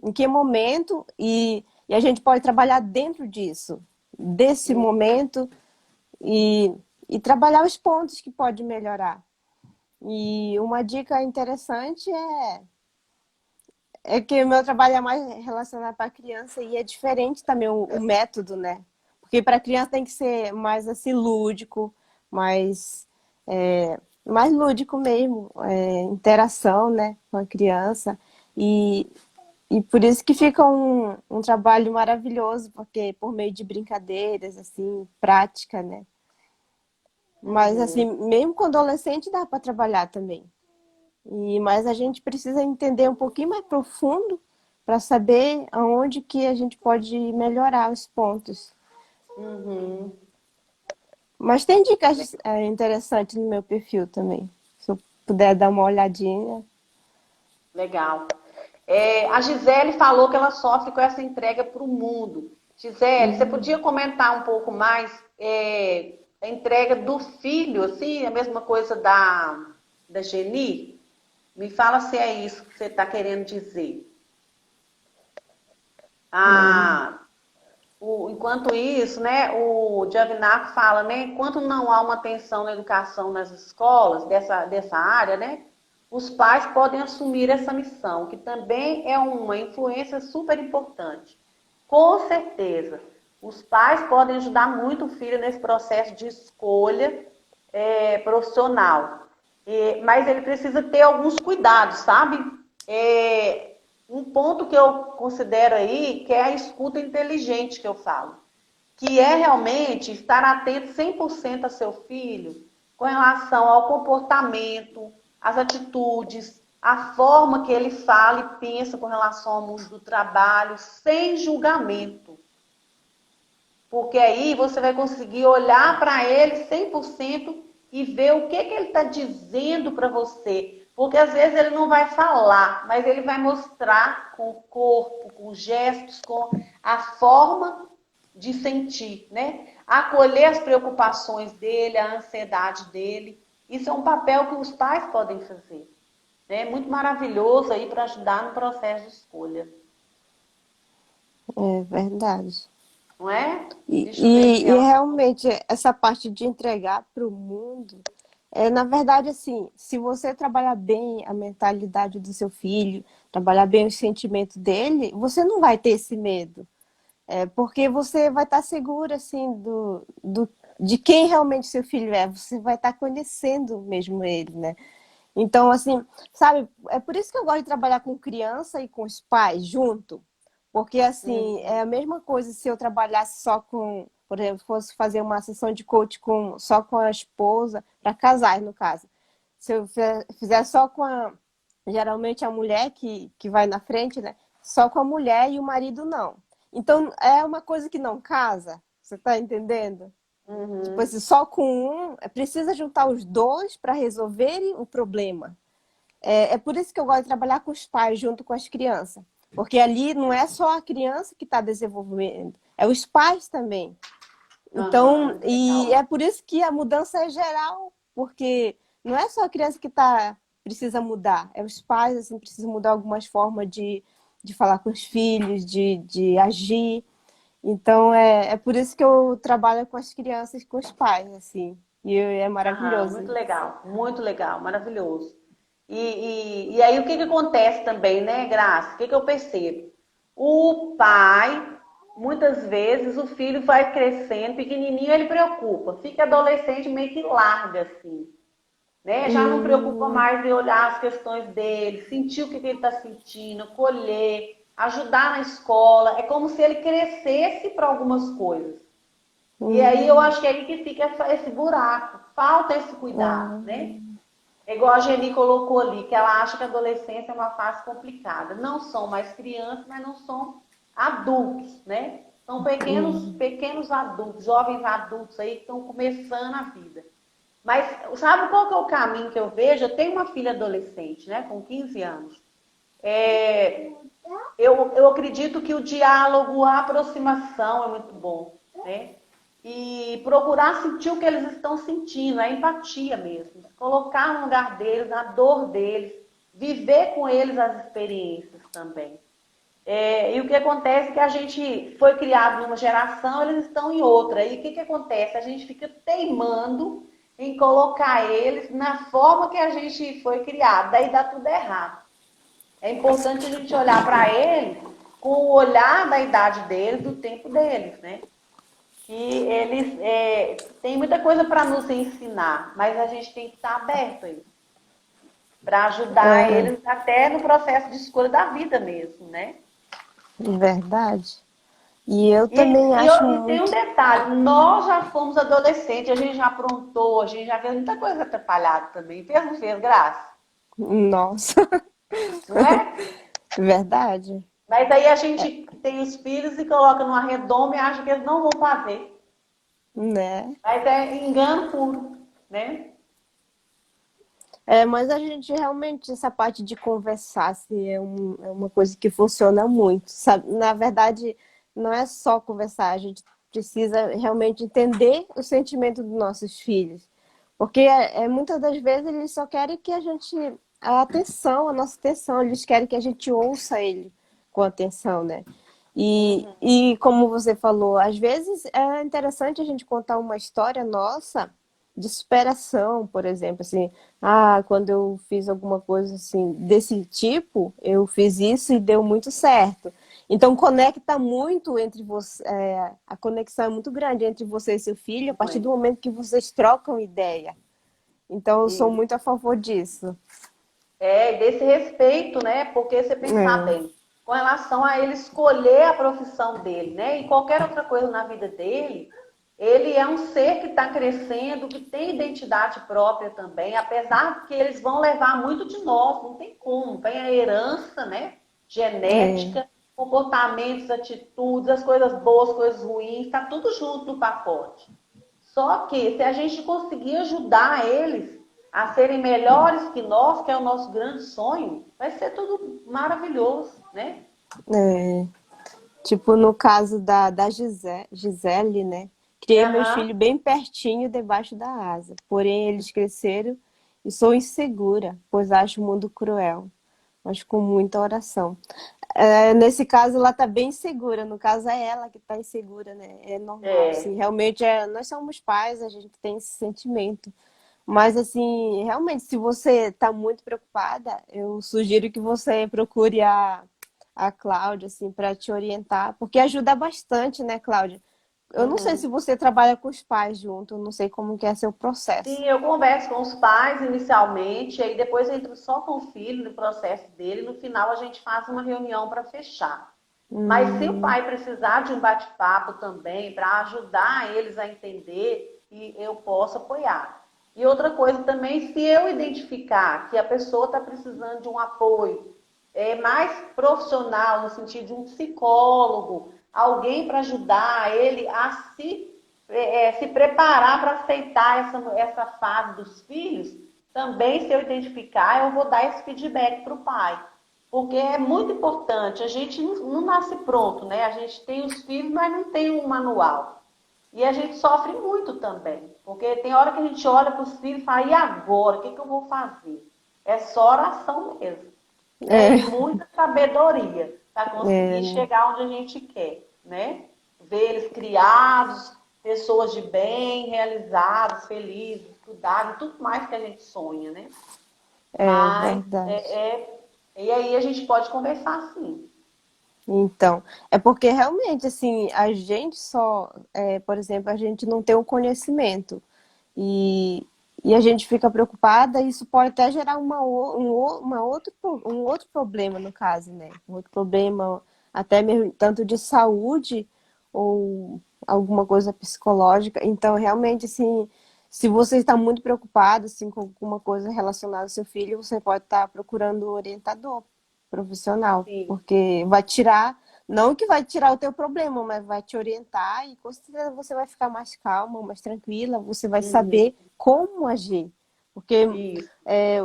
Em que momento e a gente pode trabalhar dentro disso, desse momento e, e trabalhar os pontos que pode melhorar. E uma dica interessante é que o meu trabalho é mais relacionado para a criança e é diferente também o método, né? Porque para a criança tem que ser mais assim lúdico, mais, mais lúdico mesmo, interação, né, com a criança. E, e por isso que fica um trabalho maravilhoso, porque por meio de brincadeiras, assim, prática, né? Mas, assim, Uhum. mesmo com adolescente dá para trabalhar também. Mas a gente precisa entender um pouquinho mais profundo para saber aonde que a gente pode melhorar os pontos. Uhum. Mas tem dicas interessantes no meu perfil também. Se eu puder dar uma olhadinha. Legal. A Gisele falou que ela sofre com essa entrega para o mundo. Gisele, você podia comentar um pouco mais a entrega do filho, assim, a mesma coisa da Geni? Me fala se é isso que você está querendo dizer. Hum. Ah, Enquanto isso, né, o Giavinaco fala, né, enquanto não há uma atenção na educação nas escolas, dessa área, né, os pais podem assumir essa missão, que também é uma influência super importante. Com certeza, os pais podem ajudar muito o filho nesse processo de escolha profissional. Mas ele precisa ter alguns cuidados, sabe? Um ponto que eu considero aí, que é a escuta inteligente que eu falo, que é realmente estar atento 100% a seu filho com relação ao comportamento, às atitudes, a forma que ele fala e pensa com relação ao mundo do trabalho, sem julgamento. Porque aí você vai conseguir olhar para ele 100% e ver o que ele está dizendo para você. Porque às vezes ele não vai falar, mas ele vai mostrar com o corpo, com gestos, com a forma de sentir, né? Acolher as preocupações dele, a ansiedade dele. Isso é um papel que os pais podem fazer. É muito maravilhoso aí para ajudar no processo de escolha. É verdade. Não é? E, Deixa eu ver se e, tem e alguma coisa. realmente essa parte de entregar para o mundo, na verdade, assim, se você trabalhar bem a mentalidade do seu filho, trabalhar bem os sentimentos dele, você não vai ter esse medo. Porque você vai estar segura, assim, de quem realmente seu filho é. Você vai estar conhecendo mesmo ele, né? Então, assim, sabe, é por isso que eu gosto de trabalhar com criança e com os pais junto. Porque, assim, é a mesma coisa se eu trabalhasse só com, por exemplo, fosse fazer uma sessão de coach só com a esposa, para casais, no caso. Se eu fizer só com geralmente a mulher que vai na frente, né? Só com a mulher e o marido não. Então, é uma coisa que não casa. Você está entendendo? Tipo Uhum. assim, só com um, precisa juntar os dois para resolverem o problema. É por isso que eu gosto de trabalhar com os pais junto com as crianças. Porque ali não é só a criança que está desenvolvendo, é os pais também. Então, Aham, e legal. é por isso que a mudança é geral, porque não é só a criança que precisa mudar, é os pais, assim, precisam mudar algumas formas de falar com os filhos, de agir. Então, é por isso que eu trabalho com as crianças e com os pais, assim. E é Aham, maravilhoso isso. muito legal, maravilhoso. E aí o que acontece também, né, Graça? O que eu percebo? O pai, muitas vezes, o filho vai crescendo, pequenininho, ele preocupa. Fica adolescente, meio que larga, assim. Né? Já não preocupa Hum, mais em olhar as questões dele, sentir o que ele está sentindo, colher, ajudar na escola. É como se ele crescesse para algumas coisas. E aí eu hum, acho que é aí que fica esse buraco. Falta esse cuidado, né? hum, É igual a Geni colocou ali, que ela acha que a adolescência é uma fase complicada. Não são mais crianças, mas não são adultos, né? São hum. pequenos adultos, jovens adultos aí que estão começando a vida. Mas sabe qual que é o caminho que eu vejo? Eu tenho uma filha adolescente, né, com 15 anos. É, eu acredito que o diálogo, a aproximação é muito bom, né? E procurar sentir o que eles estão sentindo, a empatia mesmo. Colocar no lugar deles, na dor deles, viver com eles as experiências também. E o que acontece é que a gente foi criado numa geração, eles estão em outra. E o que acontece? A gente fica teimando em colocar eles na forma que a gente foi criado. Daí dá tudo errado. É importante a gente olhar para eles com o olhar da idade deles, do tempo deles, né? Que eles têm muita coisa para nos ensinar, mas a gente tem que estar aberto aí para ajudar É eles até no processo de escolha da vida mesmo, né? verdade. E eu E, também e, acho e tem um muito. detalhe, nós já fomos adolescentes, a gente já aprontou, a gente já fez muita coisa atrapalhada também. Fez, não fez, Graça? Nossa, Não é? verdade, Mas aí a gente tem os filhos e coloca numa redoma e acha que eles não vão fazer. né? Mas é engano puro, né? Mas a gente realmente, essa parte de conversar, assim, é uma coisa que funciona muito, sabe? Na verdade, não é só conversar, a gente precisa realmente entender o sentimento dos nossos filhos. Porque muitas das vezes eles só querem que a nossa atenção, eles querem que a gente ouça ele com atenção, né? Uhum. E como você falou, às vezes é interessante a gente contar uma história nossa de superação, por exemplo, assim, quando eu fiz alguma coisa assim desse tipo, eu fiz isso e deu muito certo. Então conecta muito entre você, a conexão é muito grande entre você e seu filho a partir do Muito. momento que vocês trocam ideia. Então eu sou Isso. muito a favor disso. Desse respeito, né? Porque você pensar É, bem, com relação a ele escolher a profissão dele, né? E qualquer outra coisa na vida dele, ele é um ser que está crescendo, que tem identidade própria também, apesar que eles vão levar muito de nós, não tem como, vem a herança, né? é, Genética, comportamentos, atitudes, as coisas boas, coisas ruins, está tudo junto no pacote. Só que se a gente conseguir ajudar eles a serem melhores que nós, que é o nosso grande sonho, vai ser tudo maravilhoso, né? é. Tipo no caso da Gisele, né? Criei meus Aham. filhos bem pertinho debaixo da asa. Porém, eles cresceram e sou insegura, pois acho o mundo cruel. Mas com muita oração. Nesse caso, ela tá bem insegura. No caso, é ela que tá insegura, né? É normal, É, sim. Realmente, nós somos pais, a gente tem esse sentimento. Mas, assim, realmente, se você tá muito preocupada, eu sugiro que você procure a Cláudia, assim, para te orientar, porque ajuda bastante, né, Cláudia? Eu não sei se uhum. você trabalha com os pais junto, eu não sei como que é seu processo. Sim, eu converso com os pais inicialmente, aí depois entro só com o filho no processo dele, no final a gente faz uma reunião para fechar. Mas se o Hum, pai precisar de um bate-papo também para ajudar eles a entender, e eu posso apoiar. E outra coisa também, se eu identificar que a pessoa está precisando de um apoio mais profissional, no sentido de um psicólogo, alguém para ajudar ele a se preparar para aceitar essa fase dos filhos, também se eu identificar, eu vou dar esse feedback para o pai. Porque é muito importante, a gente não nasce pronto, né? A gente tem os filhos, mas não tem um manual. E a gente sofre muito também. Porque tem hora que a gente olha para os filhos e fala, e agora? O que eu vou fazer? É só oração mesmo. Né? E é, muita sabedoria para conseguir é, chegar onde a gente quer. Né? Ver eles criados, pessoas de bem, realizados, felizes, estudados, tudo mais que a gente sonha, né? é Mas verdade. e aí a gente pode conversar sim. Então, é porque realmente, assim, a gente só, por exemplo, a gente não tem o conhecimento e, e a gente fica preocupada, e isso pode até gerar um outro problema, no caso, né? Um outro problema, até mesmo tanto de saúde ou alguma coisa psicológica. Então, realmente, assim, se você está muito preocupado, assim, com alguma coisa relacionada ao seu filho, você pode estar procurando um orientador profissional, Sim. porque vai tirar, não que vai tirar o teu problema, mas vai te orientar e com certeza você vai ficar mais calma, mais tranquila, você vai Uhum. saber como agir. Porque Isso.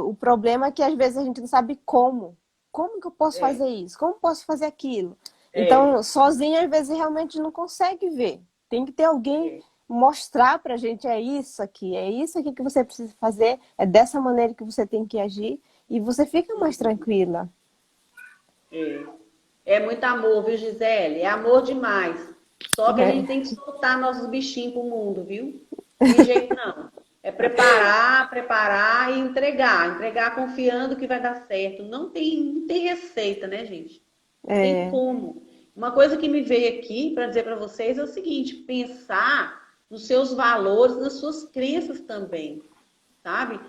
o problema é que às vezes a gente não sabe como. Como que eu posso É, fazer isso? Como posso fazer aquilo? é, Então, sozinho, às vezes, realmente não consegue ver. Tem que ter alguém é, mostrar pra gente, é isso aqui que você precisa fazer, é dessa maneira que você tem que agir, e você fica mais uhum, tranquila. é. É muito amor, viu, Gisele? É amor demais. Só que a gente tem que soltar nossos bichinhos pro mundo, viu? Tem jeito não. É preparar, preparar e entregar. Entregar confiando que vai dar certo. Não tem receita, né, gente? Não tem É, como. Uma coisa que me veio aqui para dizer para vocês é o seguinte: pensar nos seus valores, nas suas crenças também, sabe?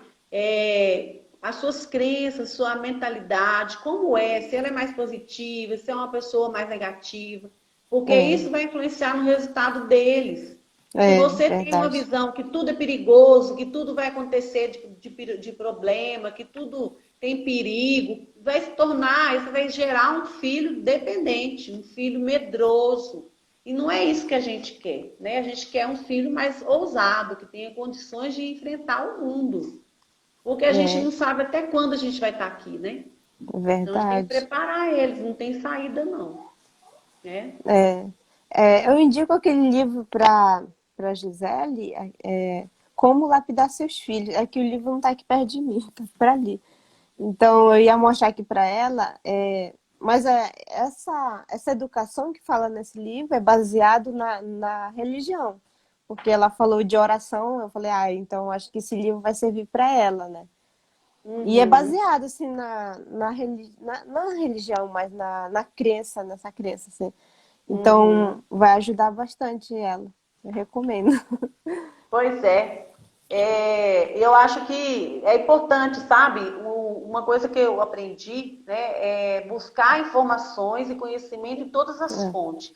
As suas crenças, sua mentalidade, como é, se ela é mais positiva, se é uma pessoa mais negativa, porque é, isso vai influenciar no resultado deles. Se é você tem uma verdade. visão que tudo é perigoso, que tudo vai acontecer de problema, que tudo tem perigo, vai se tornar, isso vai gerar um filho dependente, um filho medroso. E não é isso que a gente quer, né? A gente quer um filho mais ousado, que tenha condições de enfrentar o mundo. Porque a gente É não sabe até quando a gente vai estar aqui, né? Então a gente tem que verdade. preparar eles, não tem saída não, né? É, eu indico aquele livro para Gisele, Como Lapidar Seus Filhos. É que o livro não está aqui perto de mim, está para ali. Então eu ia mostrar aqui para ela. Mas essa educação que fala nesse livro é baseado na religião. Porque ela falou de oração, eu falei, então acho que esse livro vai servir para ela, né? E é Uhum. baseado, assim, na religião, mas na crença, nessa crença, assim. Uhum. Então, vai ajudar bastante ela. Eu recomendo. Pois é. Eu acho que é importante, sabe? Uma coisa que eu aprendi, né, é buscar informações e conhecimento em todas as É, fontes.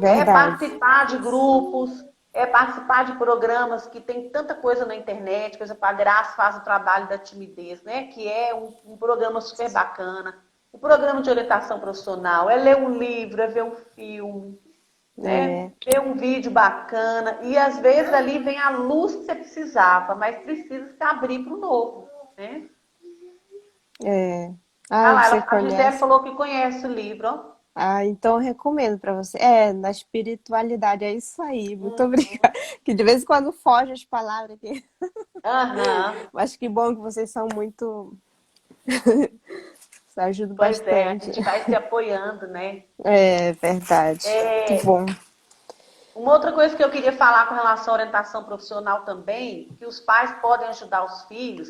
É verdade. participar de grupos, é participar de programas que tem tanta coisa na internet, coisa para Graça faz o trabalho da timidez, né? Que é um programa super bacana. O programa de orientação profissional é ler um livro, é ver um filme, né? É, Ver um vídeo bacana. E às vezes ali vem a luz que você precisava, mas precisa se abrir para o novo, né? é. Ah lá, Você a Gisele conhece? falou que conhece o livro, ó. Então eu recomendo para você. É, na espiritualidade, é isso aí. Muito Uhum. obrigada. Que de vez em quando foge as palavras aqui. Aham. Mas que bom que vocês são muito. Isso ajuda Pois é, a bastante. gente vai se apoiando, né? É verdade. Muito É, bom. uma outra coisa que eu queria falar com relação à orientação profissional também, que os pais podem ajudar os filhos,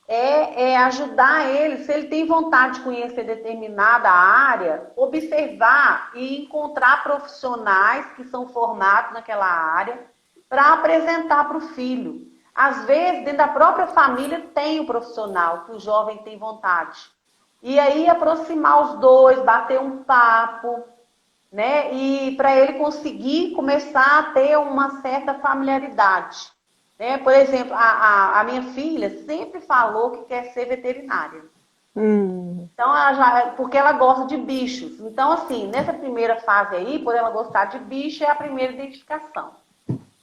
é ajudar ele, se ele tem vontade de conhecer determinada área, observar e encontrar profissionais que são formados naquela área para apresentar para o filho. Às vezes, dentro da própria família, tem o profissional que o jovem tem vontade. E aí aproximar os dois, bater um papo, né? E para ele conseguir começar a ter uma certa familiaridade. Né? Por exemplo, a minha filha sempre falou que quer ser veterinária. Hum, Então, porque ela gosta de bichos. Então, assim, nessa primeira fase aí, por ela gostar de bicho, é a primeira identificação.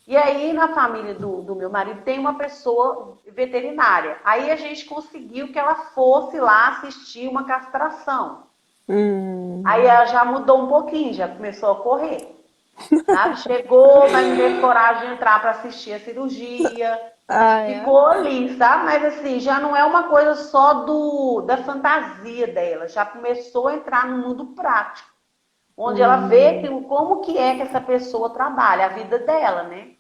E aí, na família do meu marido, tem uma pessoa veterinária. Aí a gente conseguiu que ela fosse lá assistir uma castração. hum. Aí ela já mudou um pouquinho, já começou a correr. Sabe? Chegou, mas não teve coragem de entrar para assistir a cirurgia. É. Ficou ali, sabe? Mas assim, já não é uma coisa só da fantasia dela. Já começou a entrar no mundo prático, onde ela vê Hum, como que é que essa pessoa trabalha, a vida dela, né?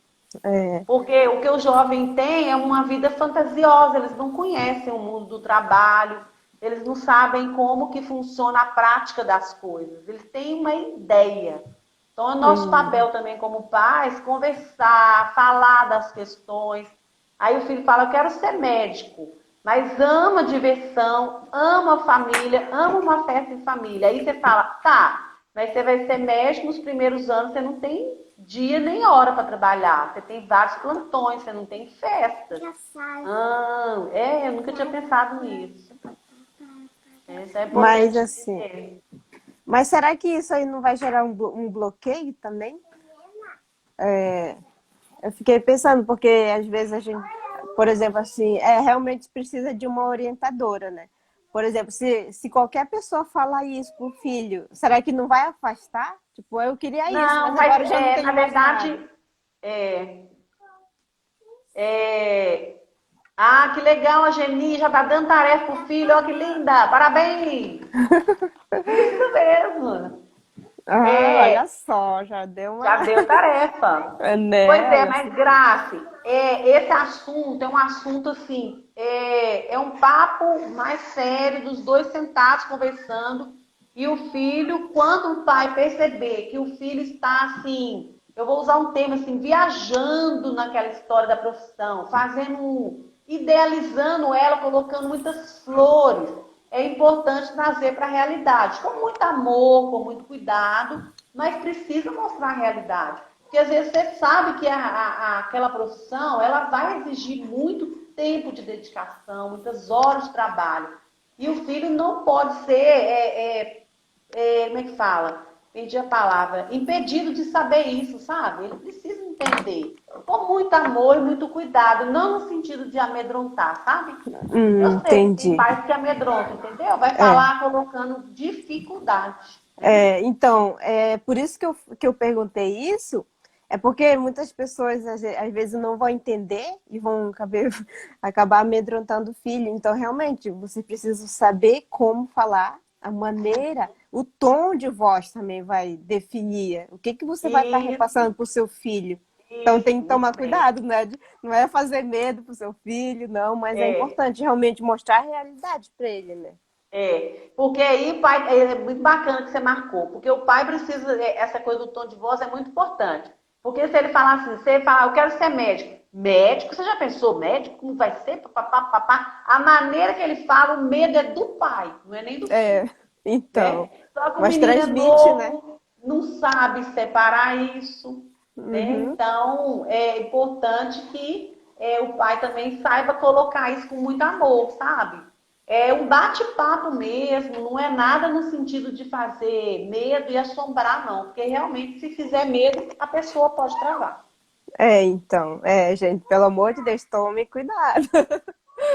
é. Porque o que o jovem tem é uma vida fantasiosa, eles não conhecem o mundo do trabalho, eles não sabem como que funciona a prática das coisas, eles têm uma ideia. Então é nosso Hum, papel também como pais conversar, falar das questões. Aí o filho fala, eu quero ser médico, mas ama diversão, ama família, ama uma festa em família. Aí você fala, tá, mas você vai ser médico nos primeiros anos, você não tem dia nem hora para trabalhar. Você tem vários plantões, você não tem festas. Eu nunca tinha pensado nisso. Isso é mas importante assim, entender. mas será que isso aí não vai gerar um bloqueio também? Eu fiquei pensando, porque às vezes a gente, por exemplo, assim, realmente precisa de uma orientadora, né? Por exemplo, se qualquer pessoa falar isso pro filho, será que não vai afastar? Tipo, eu queria isso, Não, mas mas agora eu já não na tenho mais nada. verdade, é, é, que legal, a Geni já tá dando tarefa pro filho, ó, que linda, parabéns! Isso mesmo. Olha É, só, já deu já uma. deu tarefa. Pois Né? é, Olha mas só. Grace, esse assunto é um assunto assim, é um papo mais sério, dos dois sentados conversando, e o filho, quando o pai perceber que o filho está assim, eu vou usar um termo assim, viajando naquela história da profissão, idealizando ela, colocando muitas flores, é importante trazer para a realidade, com muito amor, com muito cuidado, mas precisa mostrar a realidade. Porque às vezes você sabe que aquela profissão ela vai exigir muito tempo de dedicação, muitas horas de trabalho. E o filho não pode ser, como é que fala? Perdi a palavra. Impedido de saber isso, sabe? Ele precisa entender. Com muito amor e muito cuidado, não no sentido de amedrontar, sabe? Eu sei que tem Entendi. pais que amedrontam, entendeu? Vai É. falar colocando dificuldade, né? Então, é por isso que eu perguntei isso, é porque muitas pessoas às vezes não vão entender e vão acabar amedrontando o filho. Então, realmente, você precisa saber como falar a maneira, o tom de voz também vai definir o que você vai estar Isso, repassando para o seu filho. Então tem que isso tomar mesmo. cuidado, né? Não é fazer medo pro seu filho, não, mas é É. importante realmente mostrar a realidade para ele, né? Porque aí, pai, é muito bacana que você marcou, porque o pai precisa, essa coisa do tom de voz é muito importante. Porque se ele falar assim, você fala, eu quero ser médico. Médico, você já pensou, médico, como vai ser? Papapá, papá. A maneira que ele fala, o medo é do pai, não é nem do É, filho, então, né? Só que o mas menino é transmite, né? novo, não sabe separar isso, né? Uhum. Então, é importante que o pai também saiba colocar isso com muito amor, sabe? É um bate-papo mesmo, não é nada no sentido de fazer medo e assombrar, não. Porque realmente, se fizer medo, a pessoa pode travar. Então, gente, pelo amor de Deus, tome cuidado.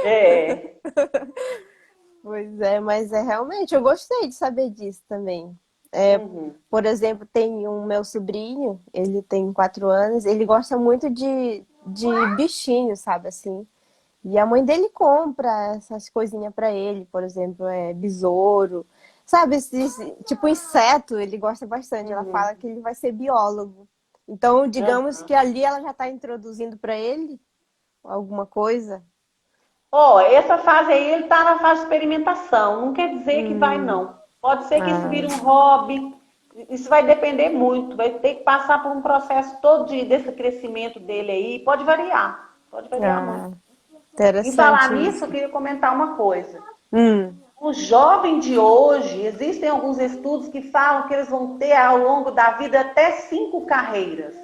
É. Pois é, mas é realmente, eu gostei de saber disso também. É, Uhum. por exemplo, tem um meu sobrinho, ele tem 4 anos, ele gosta muito de bichinhos, sabe assim? E a mãe dele compra essas coisinhas pra ele, por exemplo, besouro, sabe? Tipo inseto, ele gosta bastante. Ela Uhum. fala que ele vai ser biólogo. Então, digamos Uhum. que ali ela já está introduzindo para ele alguma coisa. Ó, essa fase aí, ele tá na fase de experimentação. Não quer dizer que vai, Hum, não. Pode ser que isso ah, vire um hobby. Isso vai depender muito. Vai ter que passar por um processo todo desse crescimento dele aí. Pode variar. Pode variar muito. ah, Em falar interessante nisso, eu isso. queria comentar uma coisa. Hum, O jovem de hoje, existem alguns estudos que falam que eles vão ter ao longo da vida até 5 carreiras.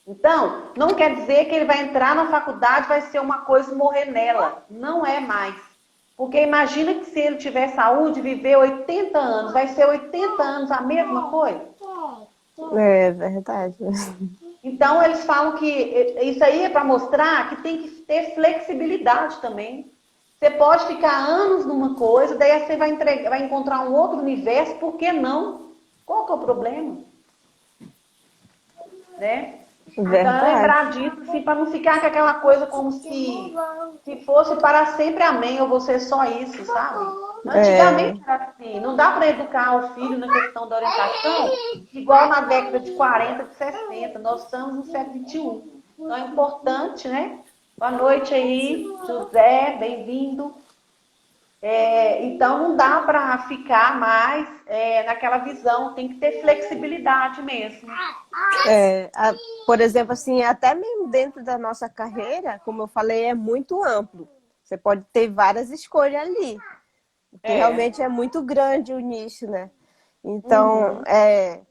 Então, não quer dizer que ele vai entrar na faculdade, vai ser uma coisa e morrer nela. Não é mais. Porque imagina que se ele tiver saúde, viver 80 anos, vai ser 80 anos a mesma coisa? é verdade. Então, eles falam que isso aí é para mostrar que tem que ter flexibilidade também. Você pode ficar anos numa coisa, daí você vai encontrar um outro universo, por que não? Qual que é o problema? Né? Então, é Verdade. lembrar disso, assim, para não ficar com aquela coisa como se fosse para sempre amém, eu vou ser só isso, sabe? É, Antigamente era assim, não dá para educar o filho na questão da orientação igual na década de 40, de 60. Nós estamos no século XXI. Então é importante, né? Boa noite aí, José, bem-vindo. Então não dá para ficar mais naquela visão, tem que ter flexibilidade mesmo. é, a- por exemplo, assim, até mesmo dentro da nossa carreira, como eu falei, é muito amplo. Você pode ter várias escolhas ali, porque É. realmente é muito grande o nicho, né? Então, Uhum.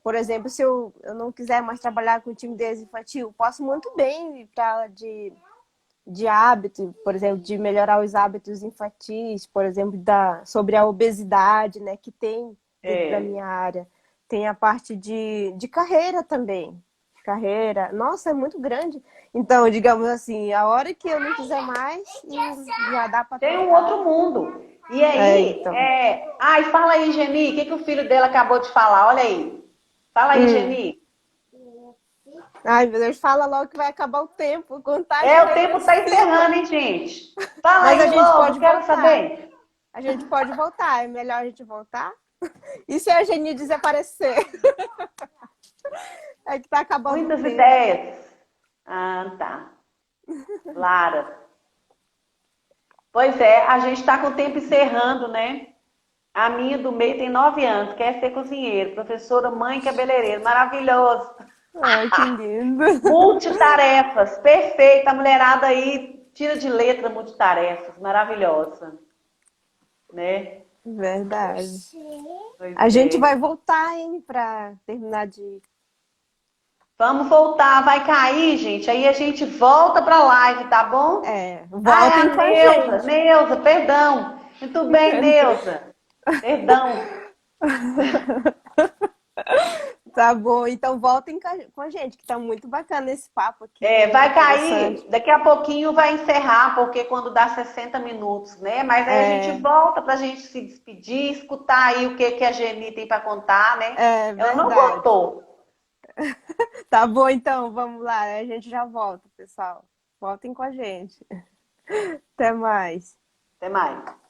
por exemplo, se eu não quiser mais trabalhar com timidez infantil, posso muito bem ir para aula de hábito, por exemplo, de melhorar os hábitos infantis, por exemplo, sobre a obesidade, né, que tem dentro da É. minha área. Tem a parte de carreira também. Carreira, nossa, é muito grande. Então, digamos assim, a hora que eu não quiser mais, já dá para Tem um trocar. outro mundo. E aí, Então. Ai, fala aí, Geni, o que o filho dela acabou de falar? Olha aí. Fala aí, Hum. Geni. Ai, meu Deus, fala logo que vai acabar o tempo. Contagem O tempo está regressiva. encerrando, hein, gente? Fala Mas a aí gente logo, pode quero voltar. saber. A gente pode voltar. É melhor a gente voltar? E se a Geni desaparecer? É que tá acabando o Muitas tempo. ideias. Ah, tá. Lara. Pois é, a gente está com o tempo encerrando, né? A minha do meio tem 9 anos, quer ser cozinheiro, professora, mãe, cabeleireiro, maravilhoso. Ai, que lindo. Multitarefas, perfeita. A mulherada aí tira de letra multitarefas, maravilhosa, né? Verdade. Pois A gente vai é. voltar, hein, pra terminar de. Vamos voltar, vai cair, gente. Aí a gente volta para a live, tá bom? Ah, é a Voltem com a Neuza. gente. Neuza, perdão. Muito bem, Neuza. Perdão. Tá bom, então voltem com a gente, que tá muito bacana esse papo aqui, muito Vai interessante. cair, daqui a pouquinho vai encerrar, porque quando dá 60 minutos, né? Mas aí a gente É, volta para a gente se despedir, escutar aí o que a Geni tem para contar, né? é Ela não verdade. gostou. Tá bom, então, vamos lá. A gente já volta, pessoal. Voltem com a gente. Até mais. Até mais.